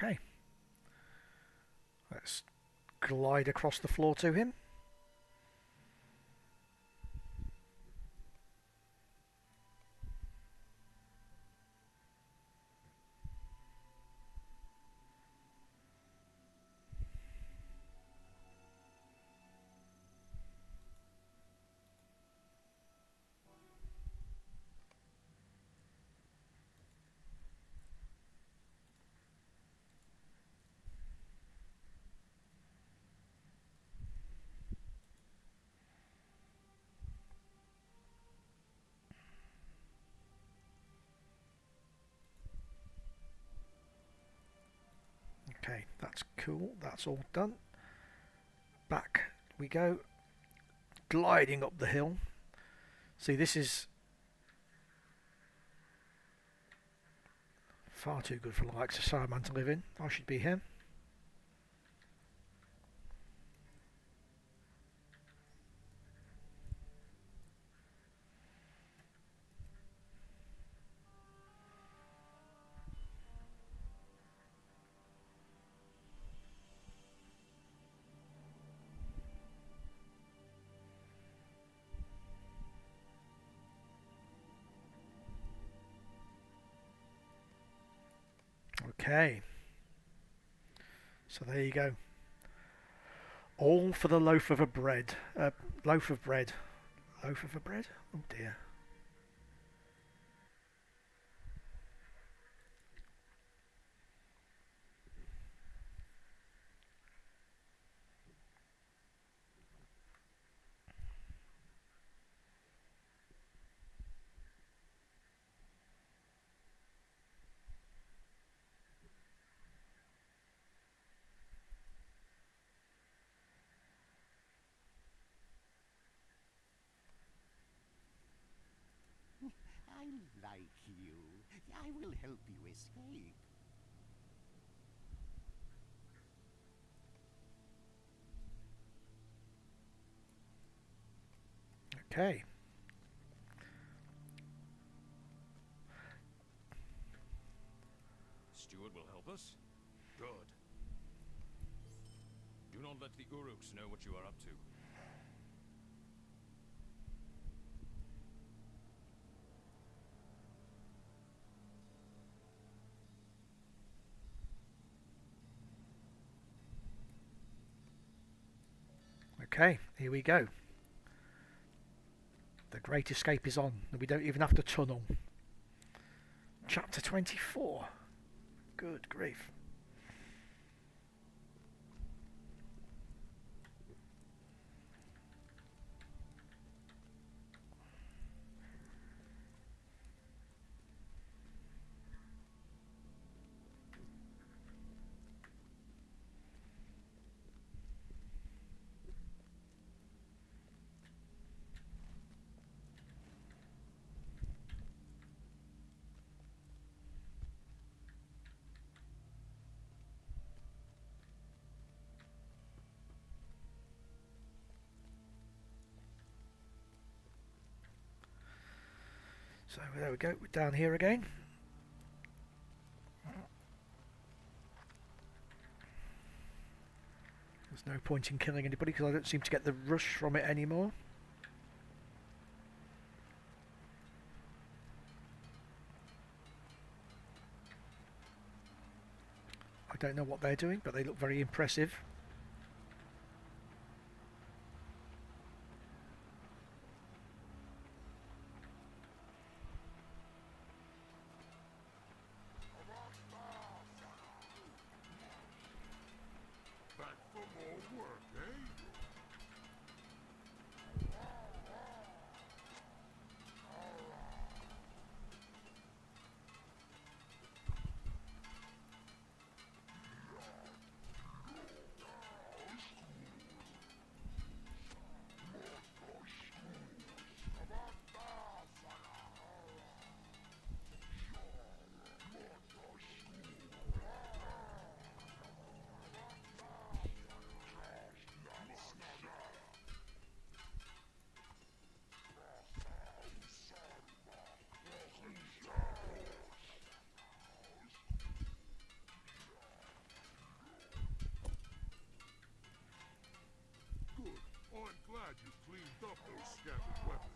Okay. Let's glide across the floor to him. Okay, that's cool. That's all done. Back we go. Gliding up the hill. See, this is far too good for the likes of Saruman to live in. I should be here. Okay. So there you go. All for the loaf of a bread. Loaf of bread. Loaf of a bread? Oh dear. I like you. I will help you escape. Okay. Steward will help us? Good. Do not let the Uruks know what you are up to. Okay, here we go. The Great Escape is on. We don't even have to tunnel. Chapter 24. Good grief. So there we go, we're down here again. There's no point in killing anybody because I don't seem to get the rush from it anymore. I don't know what they're doing, but they look very impressive. Back for more work, eh? I'm glad you cleaned up those scattered weapons.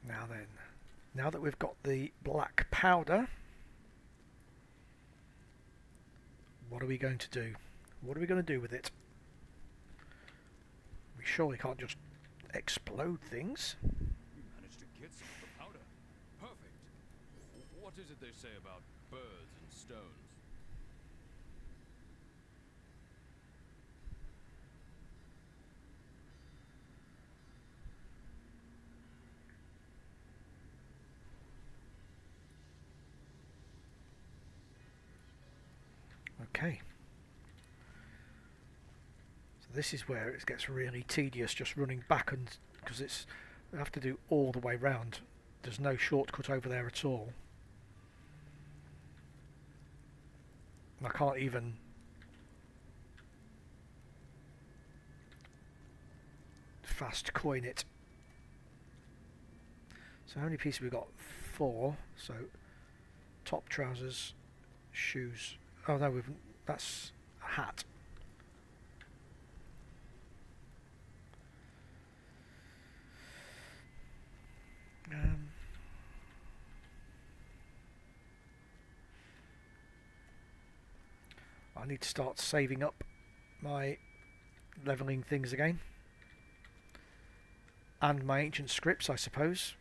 Now then, now that we've got the black powder, what are we going to do? What are we going to do with it? We surely can't just explode things. We managed to get some of the powder. Perfect. What is it they say about birds and stones? Okay. So this is where it gets really tedious, just running back, and because it's we have to do all the way round. There's no shortcut over there at all. And I can't even fast coin it. So how many pieces we got? 4. So top, trousers, shoes. Oh no, that's a hat. I need to start saving up my leveling things again. And my ancient scripts, I suppose,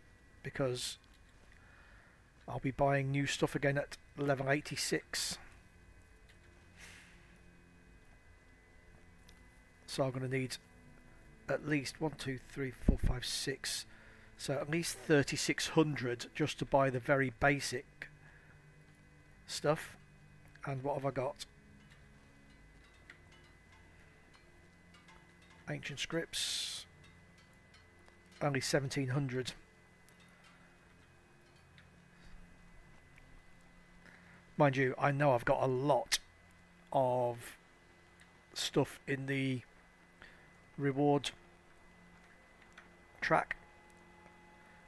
because I'll be buying new stuff again at level 86. So I'm going to need at least 1, 2, 3, 4, 5, 6. So at least 3,600 just to buy the very basic stuff. And what have I got? Ancient scripts. Only 1,700. Mind you, I know I've got a lot of stuff in the reward track.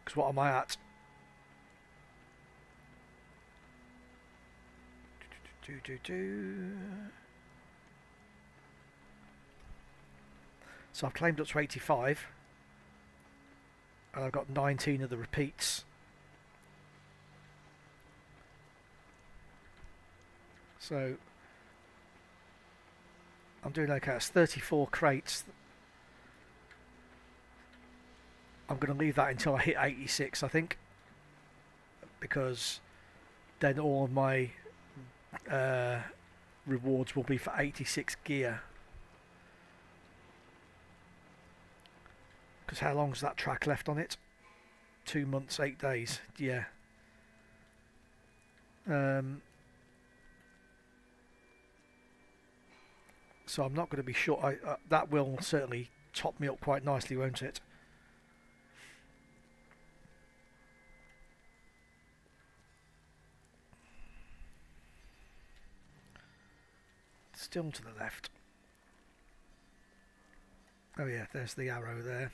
Because what am I at? So I've claimed up to 85. And I've got 19 of the repeats. So I'm doing okay. It's 34 crates. I'm going to leave that until I hit 86, I think, because then all of my rewards will be for 86 gear. Because how long's that track left on it? 2 months, 8 days. Yeah. So I'm not going to be sure. That will certainly top me up quite nicely, won't it? Still to the left. Oh yeah, there's the arrow there.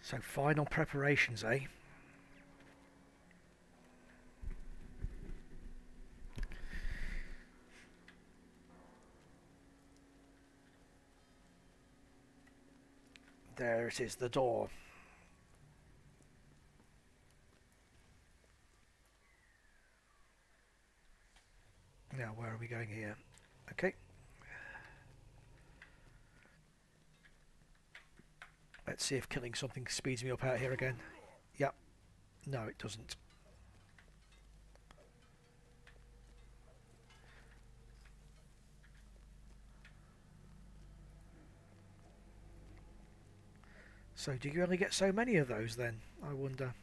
So final preparations, eh? There it is, the door. Now, where are we going here? Okay. Let's see if killing something speeds me up out here again. Yep. No, it doesn't. So, do you only get so many of those then? I wonder.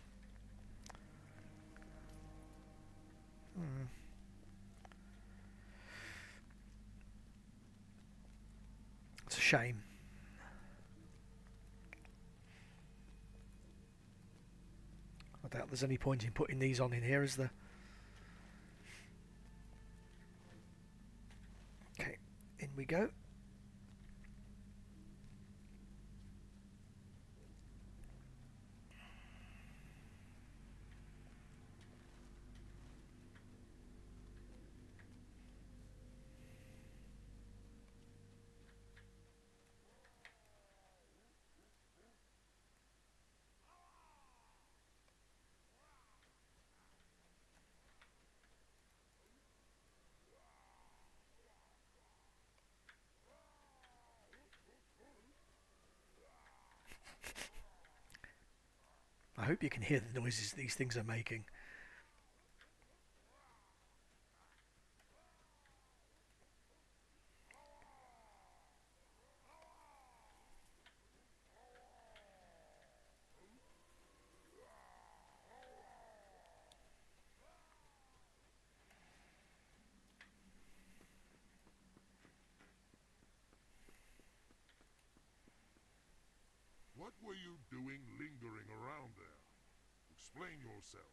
It's a shame. I doubt there's any point in putting these on in here, is there? Okay, in we go. I hope you can hear the noises these things are making. What were you doing lingering around there? Explain yourself.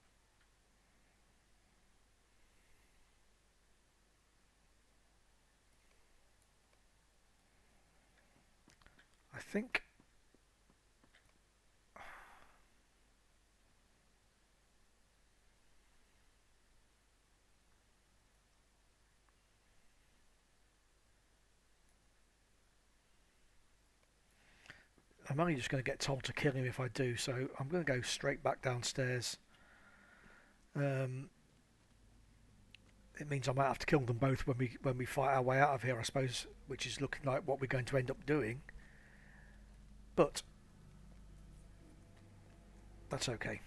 I think... I'm only just going to get told to kill him if I do, so I'm going to go straight back downstairs. It means I might have to kill them both when we fight our way out of here, I suppose, which is looking like what we're going to end up doing. But that's okay.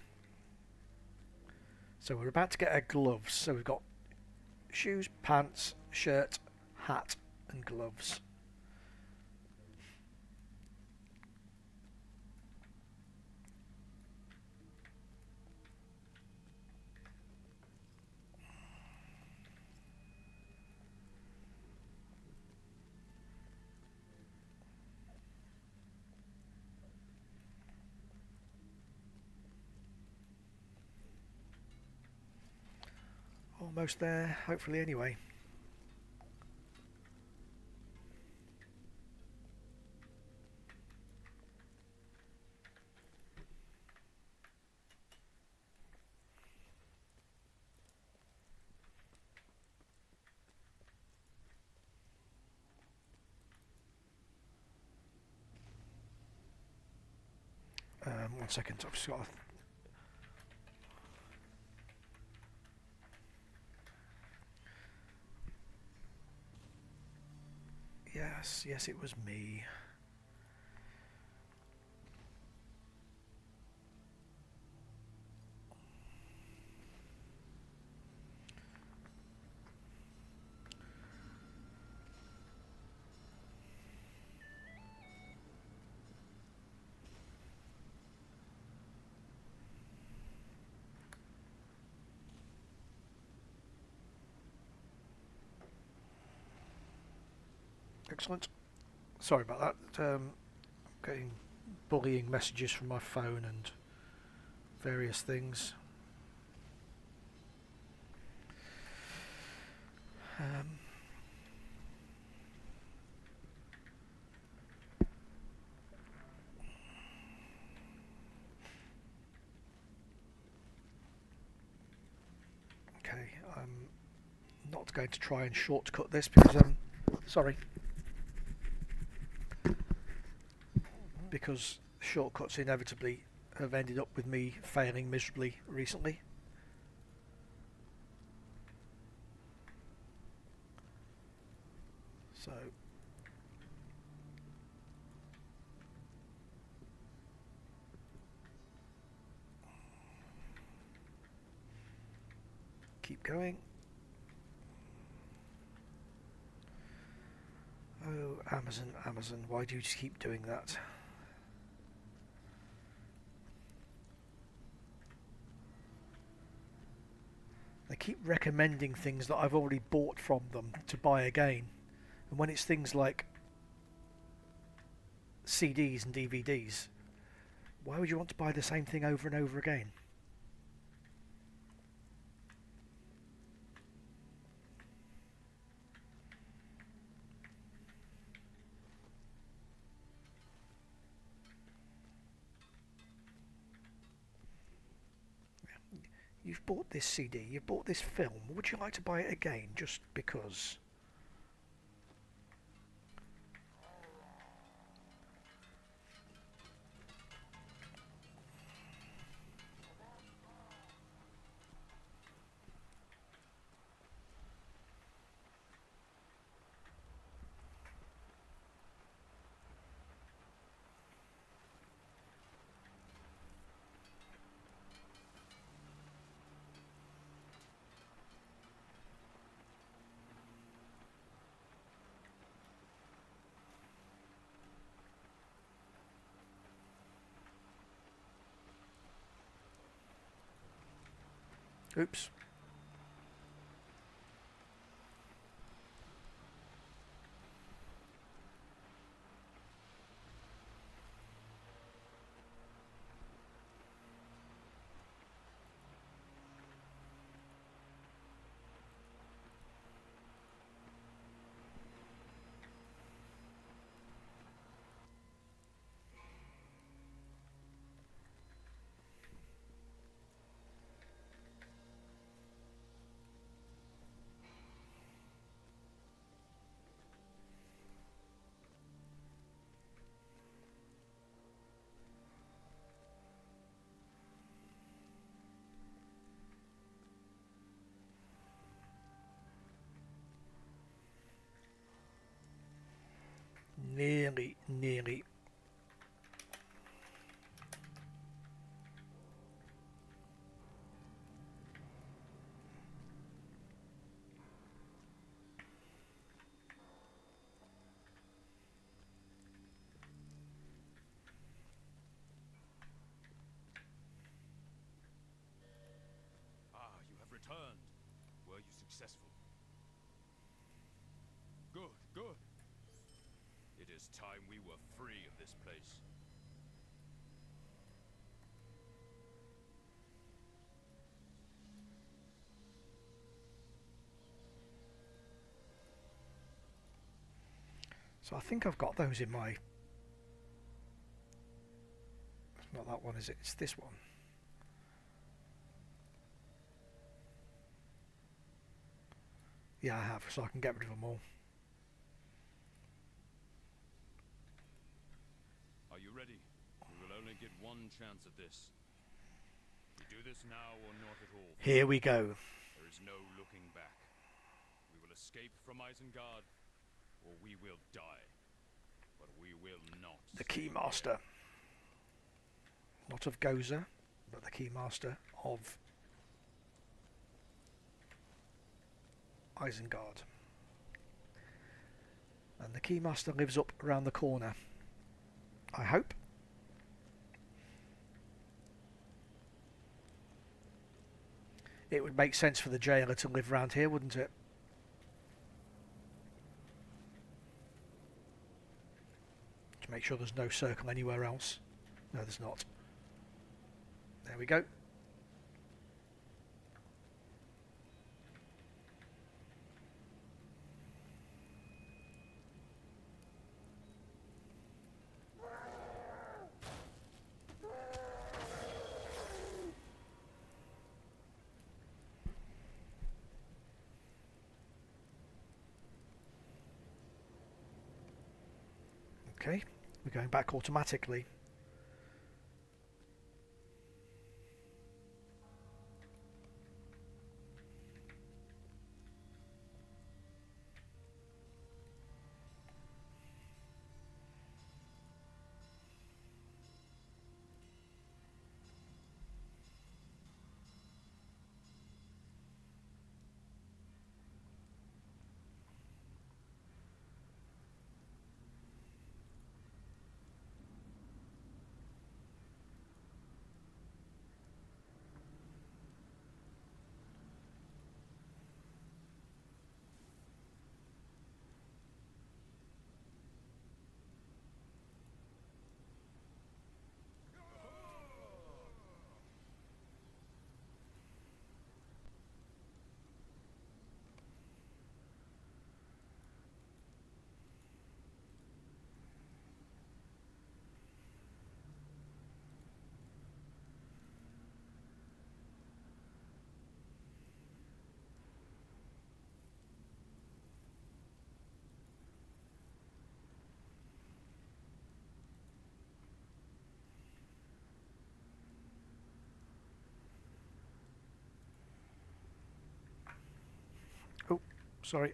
So we're about to get our gloves. So we've got shoes, pants, shirt, hat, and gloves. Almost there, hopefully, anyway. One second, I've just got to... Yes, it was me. Excellent. Sorry about that. Getting bullying messages from my phone and various things. Um, okay, I'm not going to try and shortcut this because sorry, because shortcuts inevitably have ended up with me failing miserably recently. So keep going. Oh, Amazon, Amazon, why do you just keep doing that? They keep recommending things that I've already bought from them to buy again. And when it's things like CDs and DVDs, why would you want to buy the same thing over and over again? You've bought this CD, you've bought this film, would you like to buy it again just because? Oops. Nearly, nearly. Ah, you have returned. Were you successful? Good, good. It is time we were free of this place. So I think I've got those in my... It's not that one, is it? It's this one. Yeah, I have, so I can get rid of them all. Are you ready? We will only get one chance at this. We do this now or not at all. Here we go. There is no looking back. We will escape from Isengard, or we will die. But we will not. The Keymaster. Not of Gozer, but the Keymaster of Isengard. And the Keymaster lives up around the corner. I hope. It would make sense for the jailer to live around here, wouldn't it? To make sure there's no circle anywhere else. No, there's not. There we go. Okay, we're going back automatically. Oh, sorry.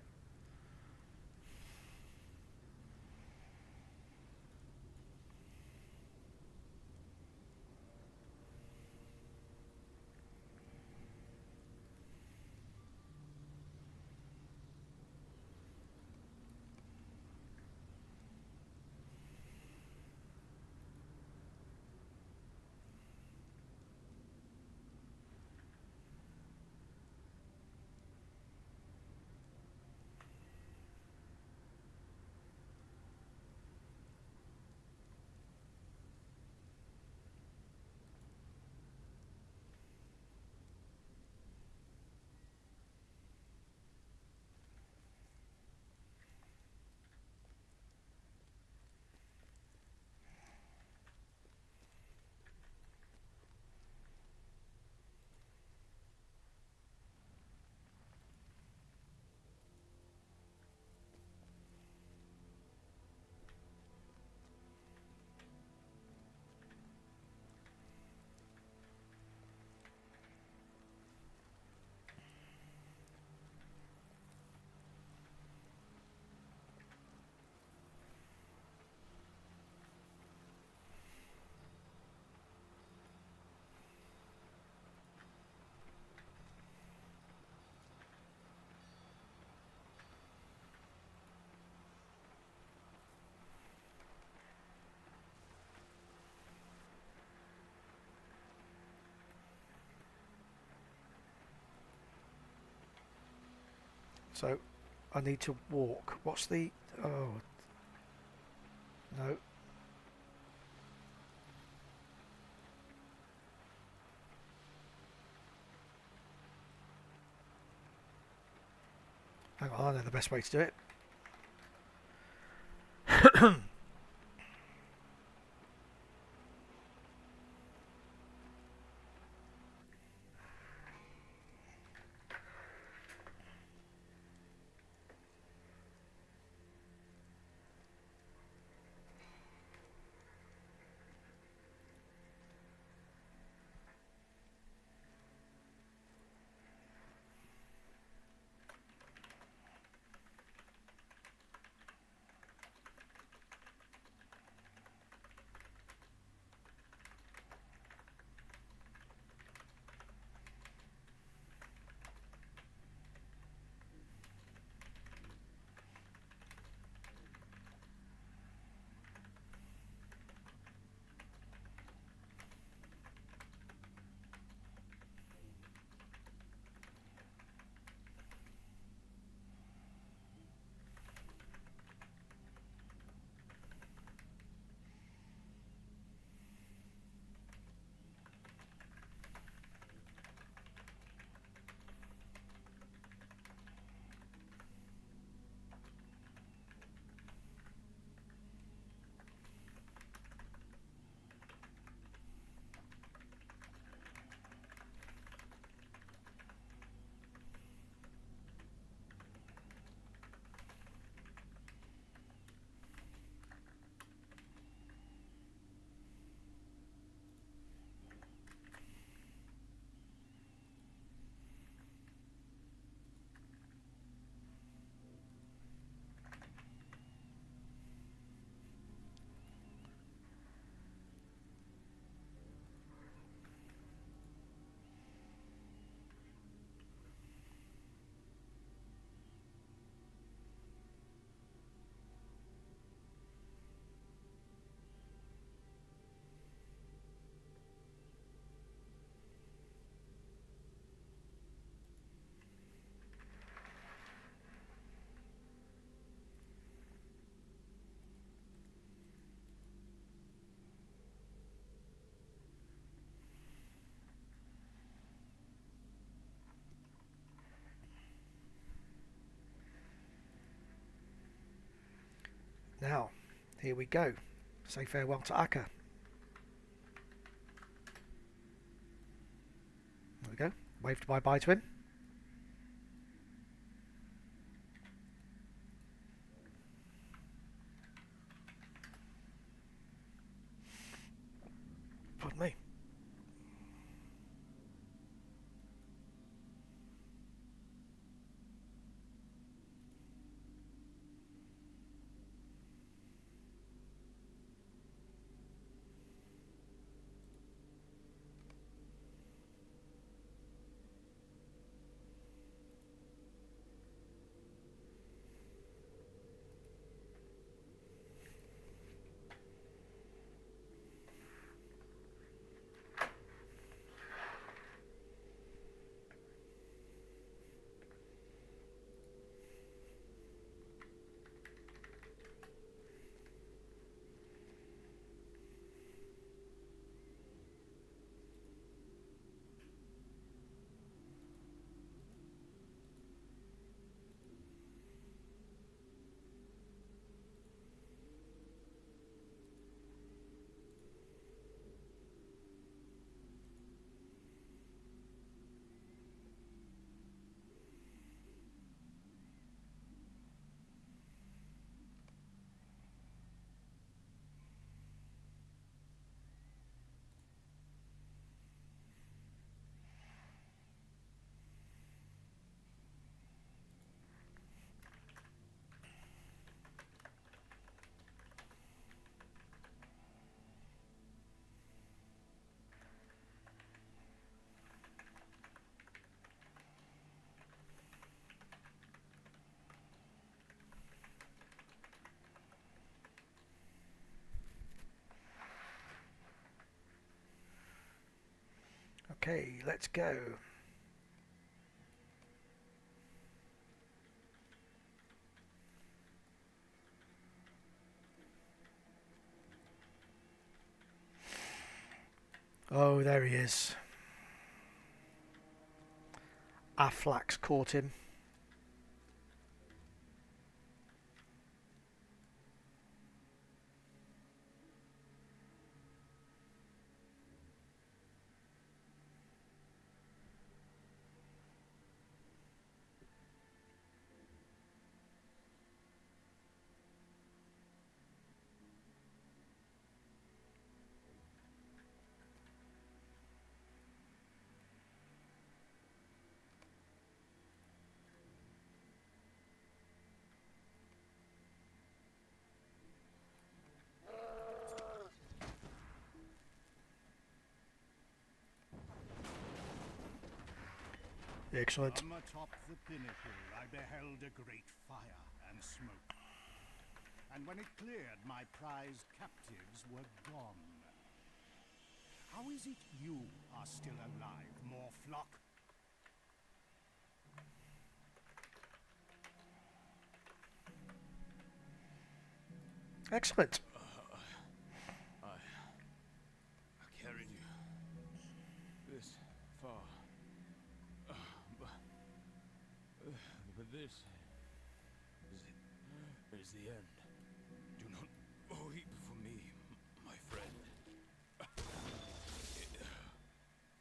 So I need to walk. What's the... Oh, no. Hang on, I know the best way to do it. Here we go. Say farewell to Akka. There we go. Waved bye-bye to him. Pardon me. Okay, let's go. Oh, there he is. Aflax caught him. Excellent. From atop the pinnacle, I beheld a great fire and smoke. And when it cleared, my prized captives were gone. How is it you are still alive, Morflock? Excellent. I carried you this far. But this is the end. Do not weep for me, my friend.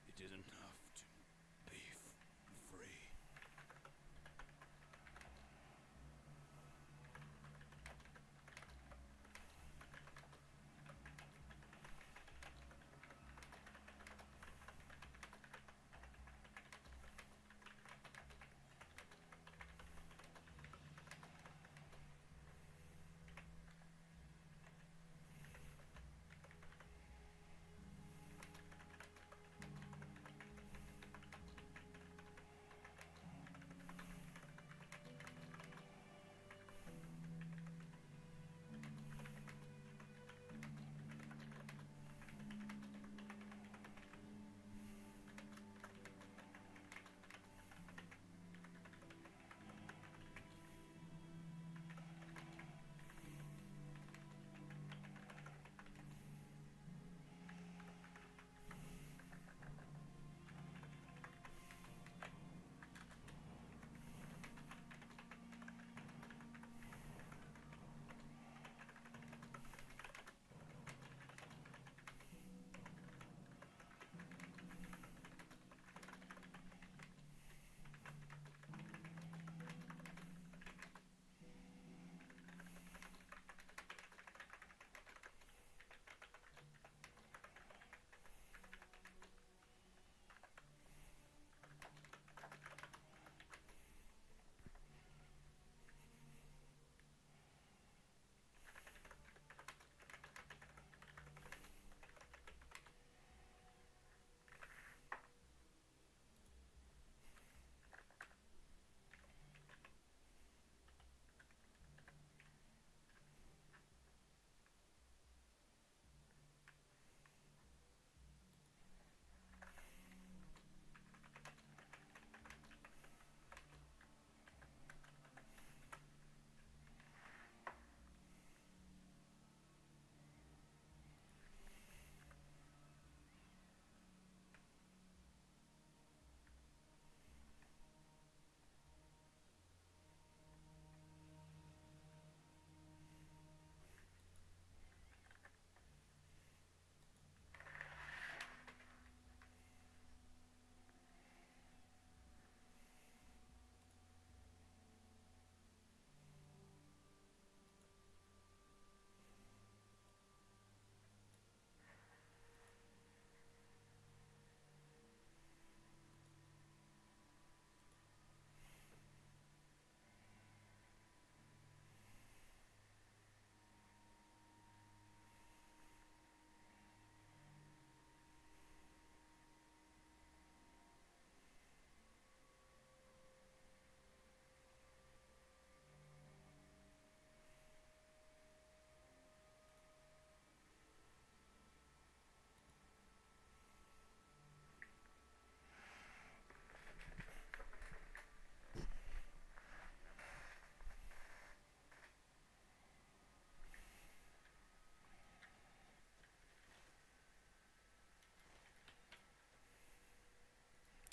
It is enough to be free.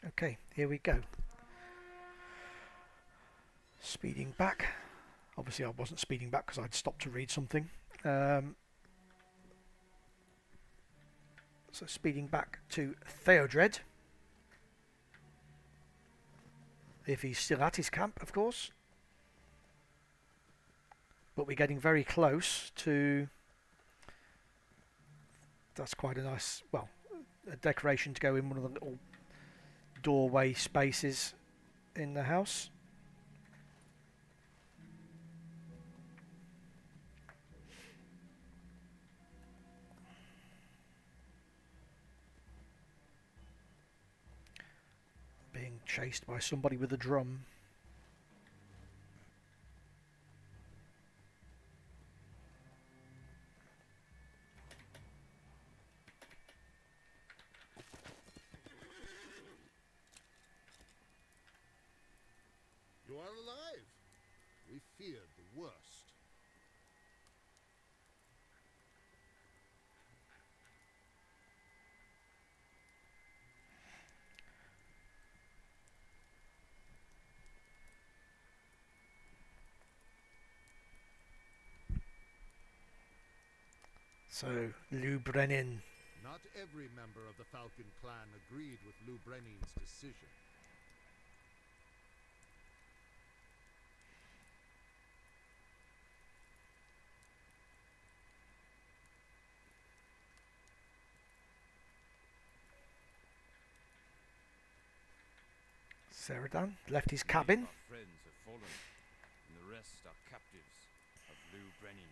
Okay, here we go. Speeding back. Obviously I wasn't speeding back because I'd stopped to read something. So speeding back to Theodred. If he's still at his camp, of course. But we're getting very close to... That's quite a nice, well, a decoration to go in one of the little doorway spaces in the house. Being chased by somebody with a drum. You are alive. We feared the worst. So, Lou Brennan. Not every member of the Falcon clan agreed with Lou Brennan's decision. Seridan left his cabin. Our friends have fallen, and the rest are captives of Lou Brennan.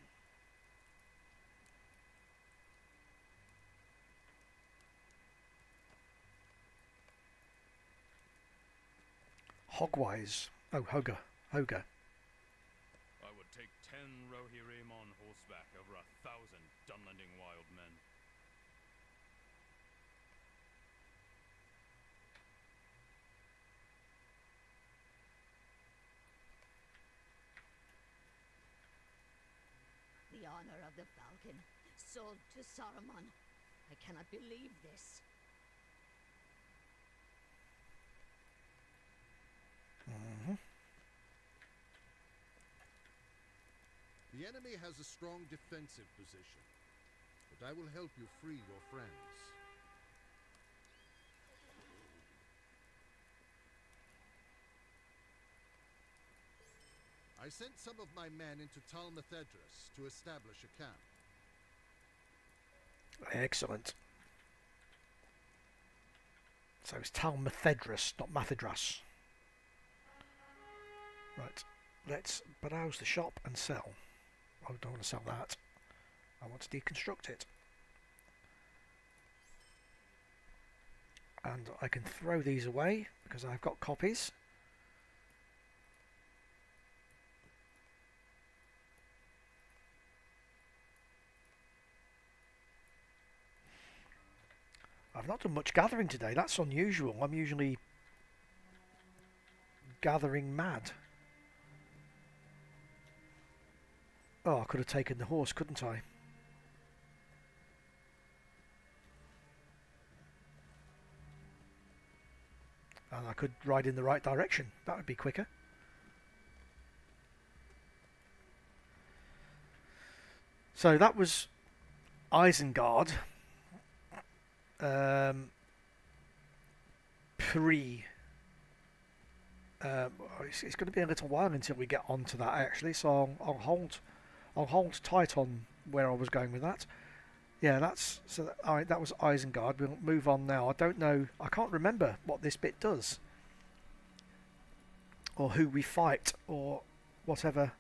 Hogwise. Oh, Hoga. Hoga. I would take 10 Rohirrim on horseback over 1,000 Dunlanding wild men. The honor of the Falcon, sold to Saruman. I cannot believe this. The enemy has a strong defensive position, but I will help you free your friends. I sent some of my men into Tal Methedras to establish a camp. Excellent. So it's Tal Methedras, not Methedras. Right. Let's browse the shop and sell. I don't want to sell that. I want to deconstruct it. And I can throw these away because I've got copies. I've not done much gathering today. That's unusual. I'm usually gathering mad. Oh, I could have taken the horse, couldn't I? And I could ride in the right direction. That would be quicker. So that was Isengard. It's going to be a little while until we get onto that actually, so I'll hold tight on where I was going with that. Yeah, that's so. Alright, that was Isengard. We'll move on now. I don't know. I can't remember what this bit does, or who we fight, or whatever.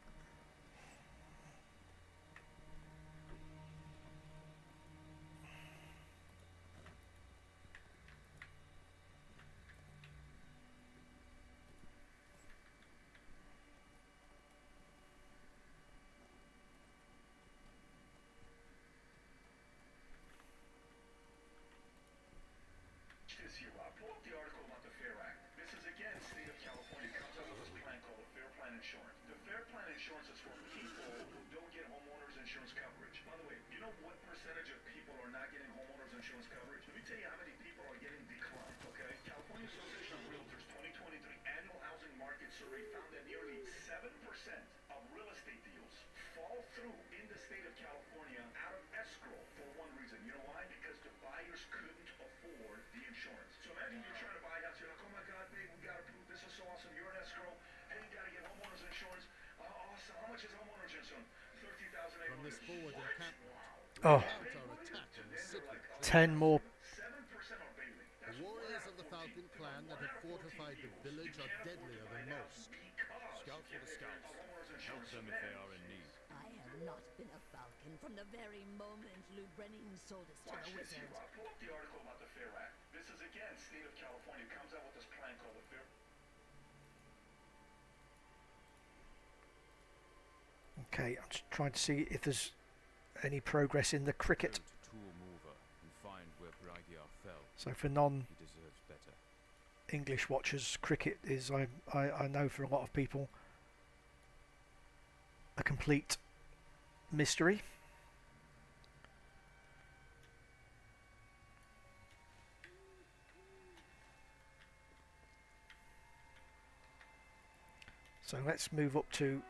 this forward encampment. Oh, Mount our attack on the city. 10 more. The warriors of the Falcon clan that have fortified the village are deadlier than most. Scout for the scouts. Help them if they are in need. I have not been a falcon from the very moment Lou Brenning sold us to the wizard. Pull up the article about the Fair Act. This is again state of California comes out with this plan called the Fair. Okay, I'm just trying to see if there's any progress in the cricket. Go to Toolmover and find where Bragiar fell. So for non He deserves better. English watchers, cricket is, I know for a lot of people, a complete mystery. So let's move up to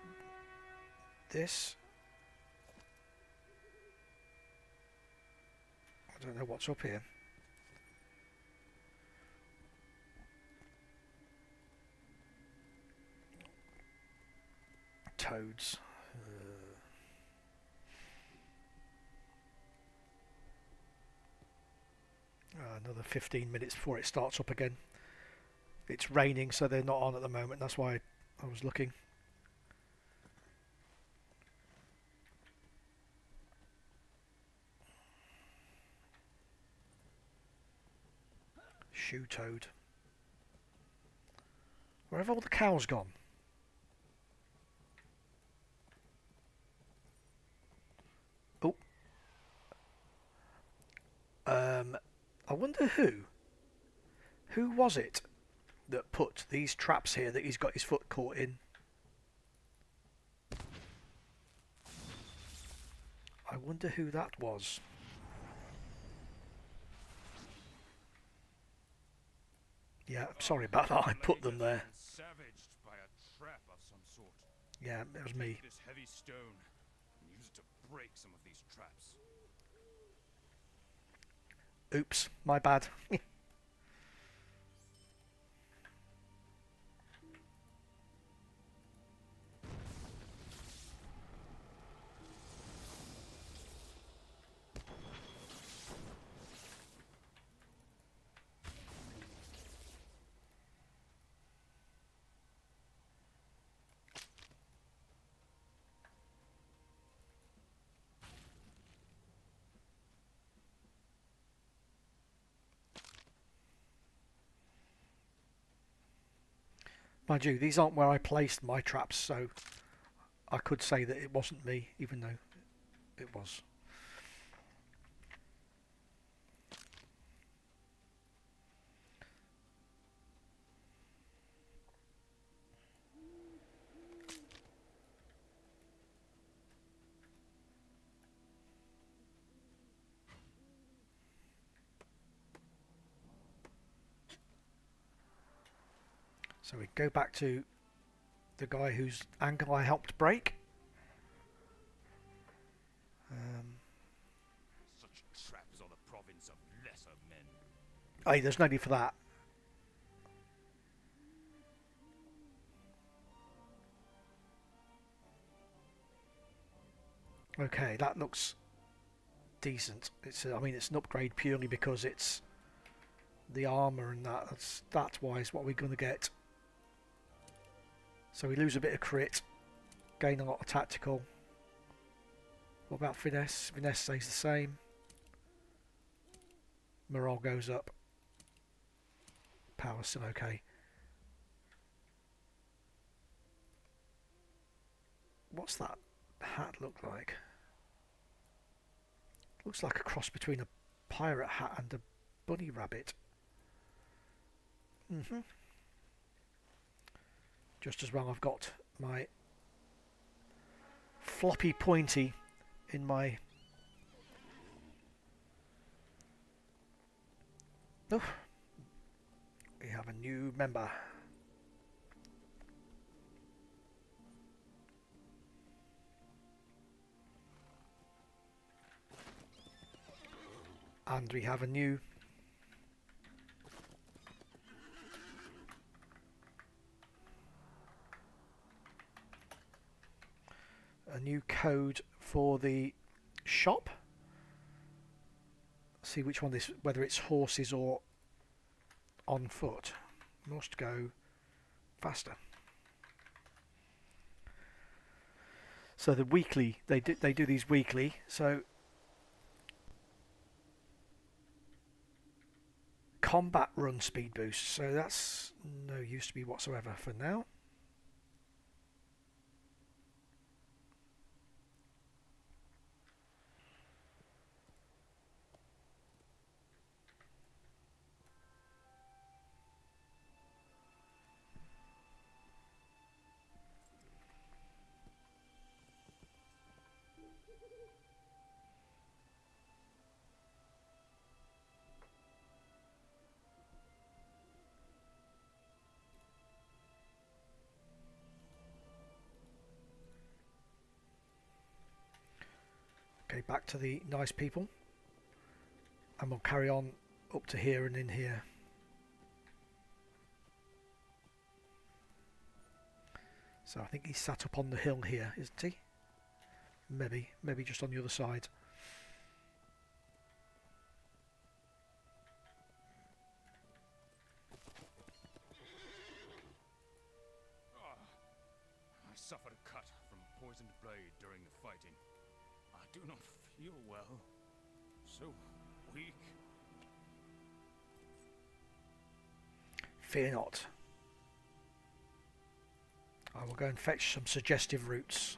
this. I don't know what's up here. Toads. Another 15 minutes before it starts up again. It's raining, so they're not on at the moment. That's why I was looking. Shoe toad. Where have all the cows gone? Oh. I wonder who. Who was it that put these traps here that he's got his foot caught in? I wonder who that was. Yeah, I'm sorry about that. I put them there. Savaged by a trap of some sort. Yeah, it was me. This heavy stone and use it to break some of these traps. Oops, my bad. Mind you, these aren't where I placed my traps, so I could say that it wasn't me, even though it was. So we go back to the guy whose ankle I helped break. Such traps are the province of lesser men. Hey, there's no need for that. Okay, that looks decent. It's I mean, it's an upgrade purely because it's the armor and that. That's stat-wise what we're going to get. So we lose a bit of crit, gain a lot of tactical. What about finesse? Finesse stays the same. Morale goes up. Power's still okay. What's that hat look like? Looks like a cross between a pirate hat and a bunny rabbit. Just as well I've got my floppy pointy in my... Oh, we have a new member. And we have a new a new code for the shop. See which one this, whether it's horses or on foot. Must go faster. So the weekly, they do these weekly. So combat run speed boost. So that's no use to me whatsoever for now. Okay, back to the nice people, and we'll carry on up to here and in here. So I think he's sat up on the hill here, isn't he? Maybe just on the other side. I suffered a cut from a poisoned blade during the fighting. I do not feel well. So weak. Fear not. I will go and fetch some suggestive roots.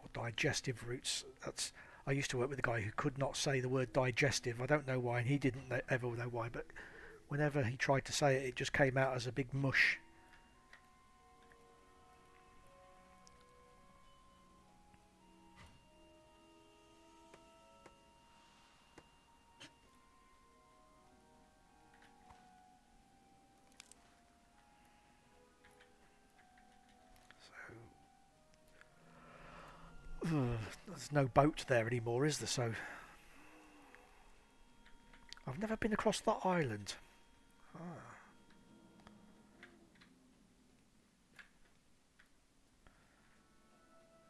Or digestive roots. That's. I used to work with a guy who could not say the word digestive. I don't know why, and he didn't ever know why, but whenever he tried to say it, it just came out as a big mush. There's no boat there anymore, is there? So I've never been across that island.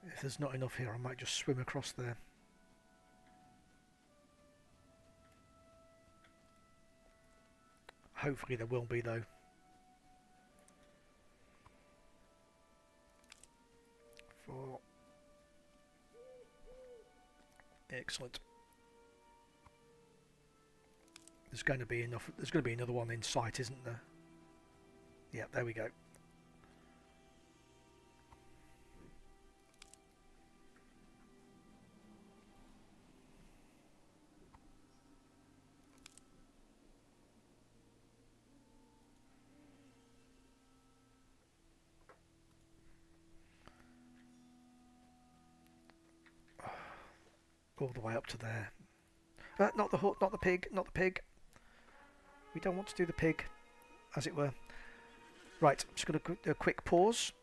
If there's not enough here, I might just swim across there. Hopefully there will be, though. Excellent. There's going to be enough. There's going to be another one in sight, isn't there? Yeah, there we go. All the way up to there. Not the not the pig, not the pig. We don't want to do the pig, as it were. Right, I'm just going to do a quick pause.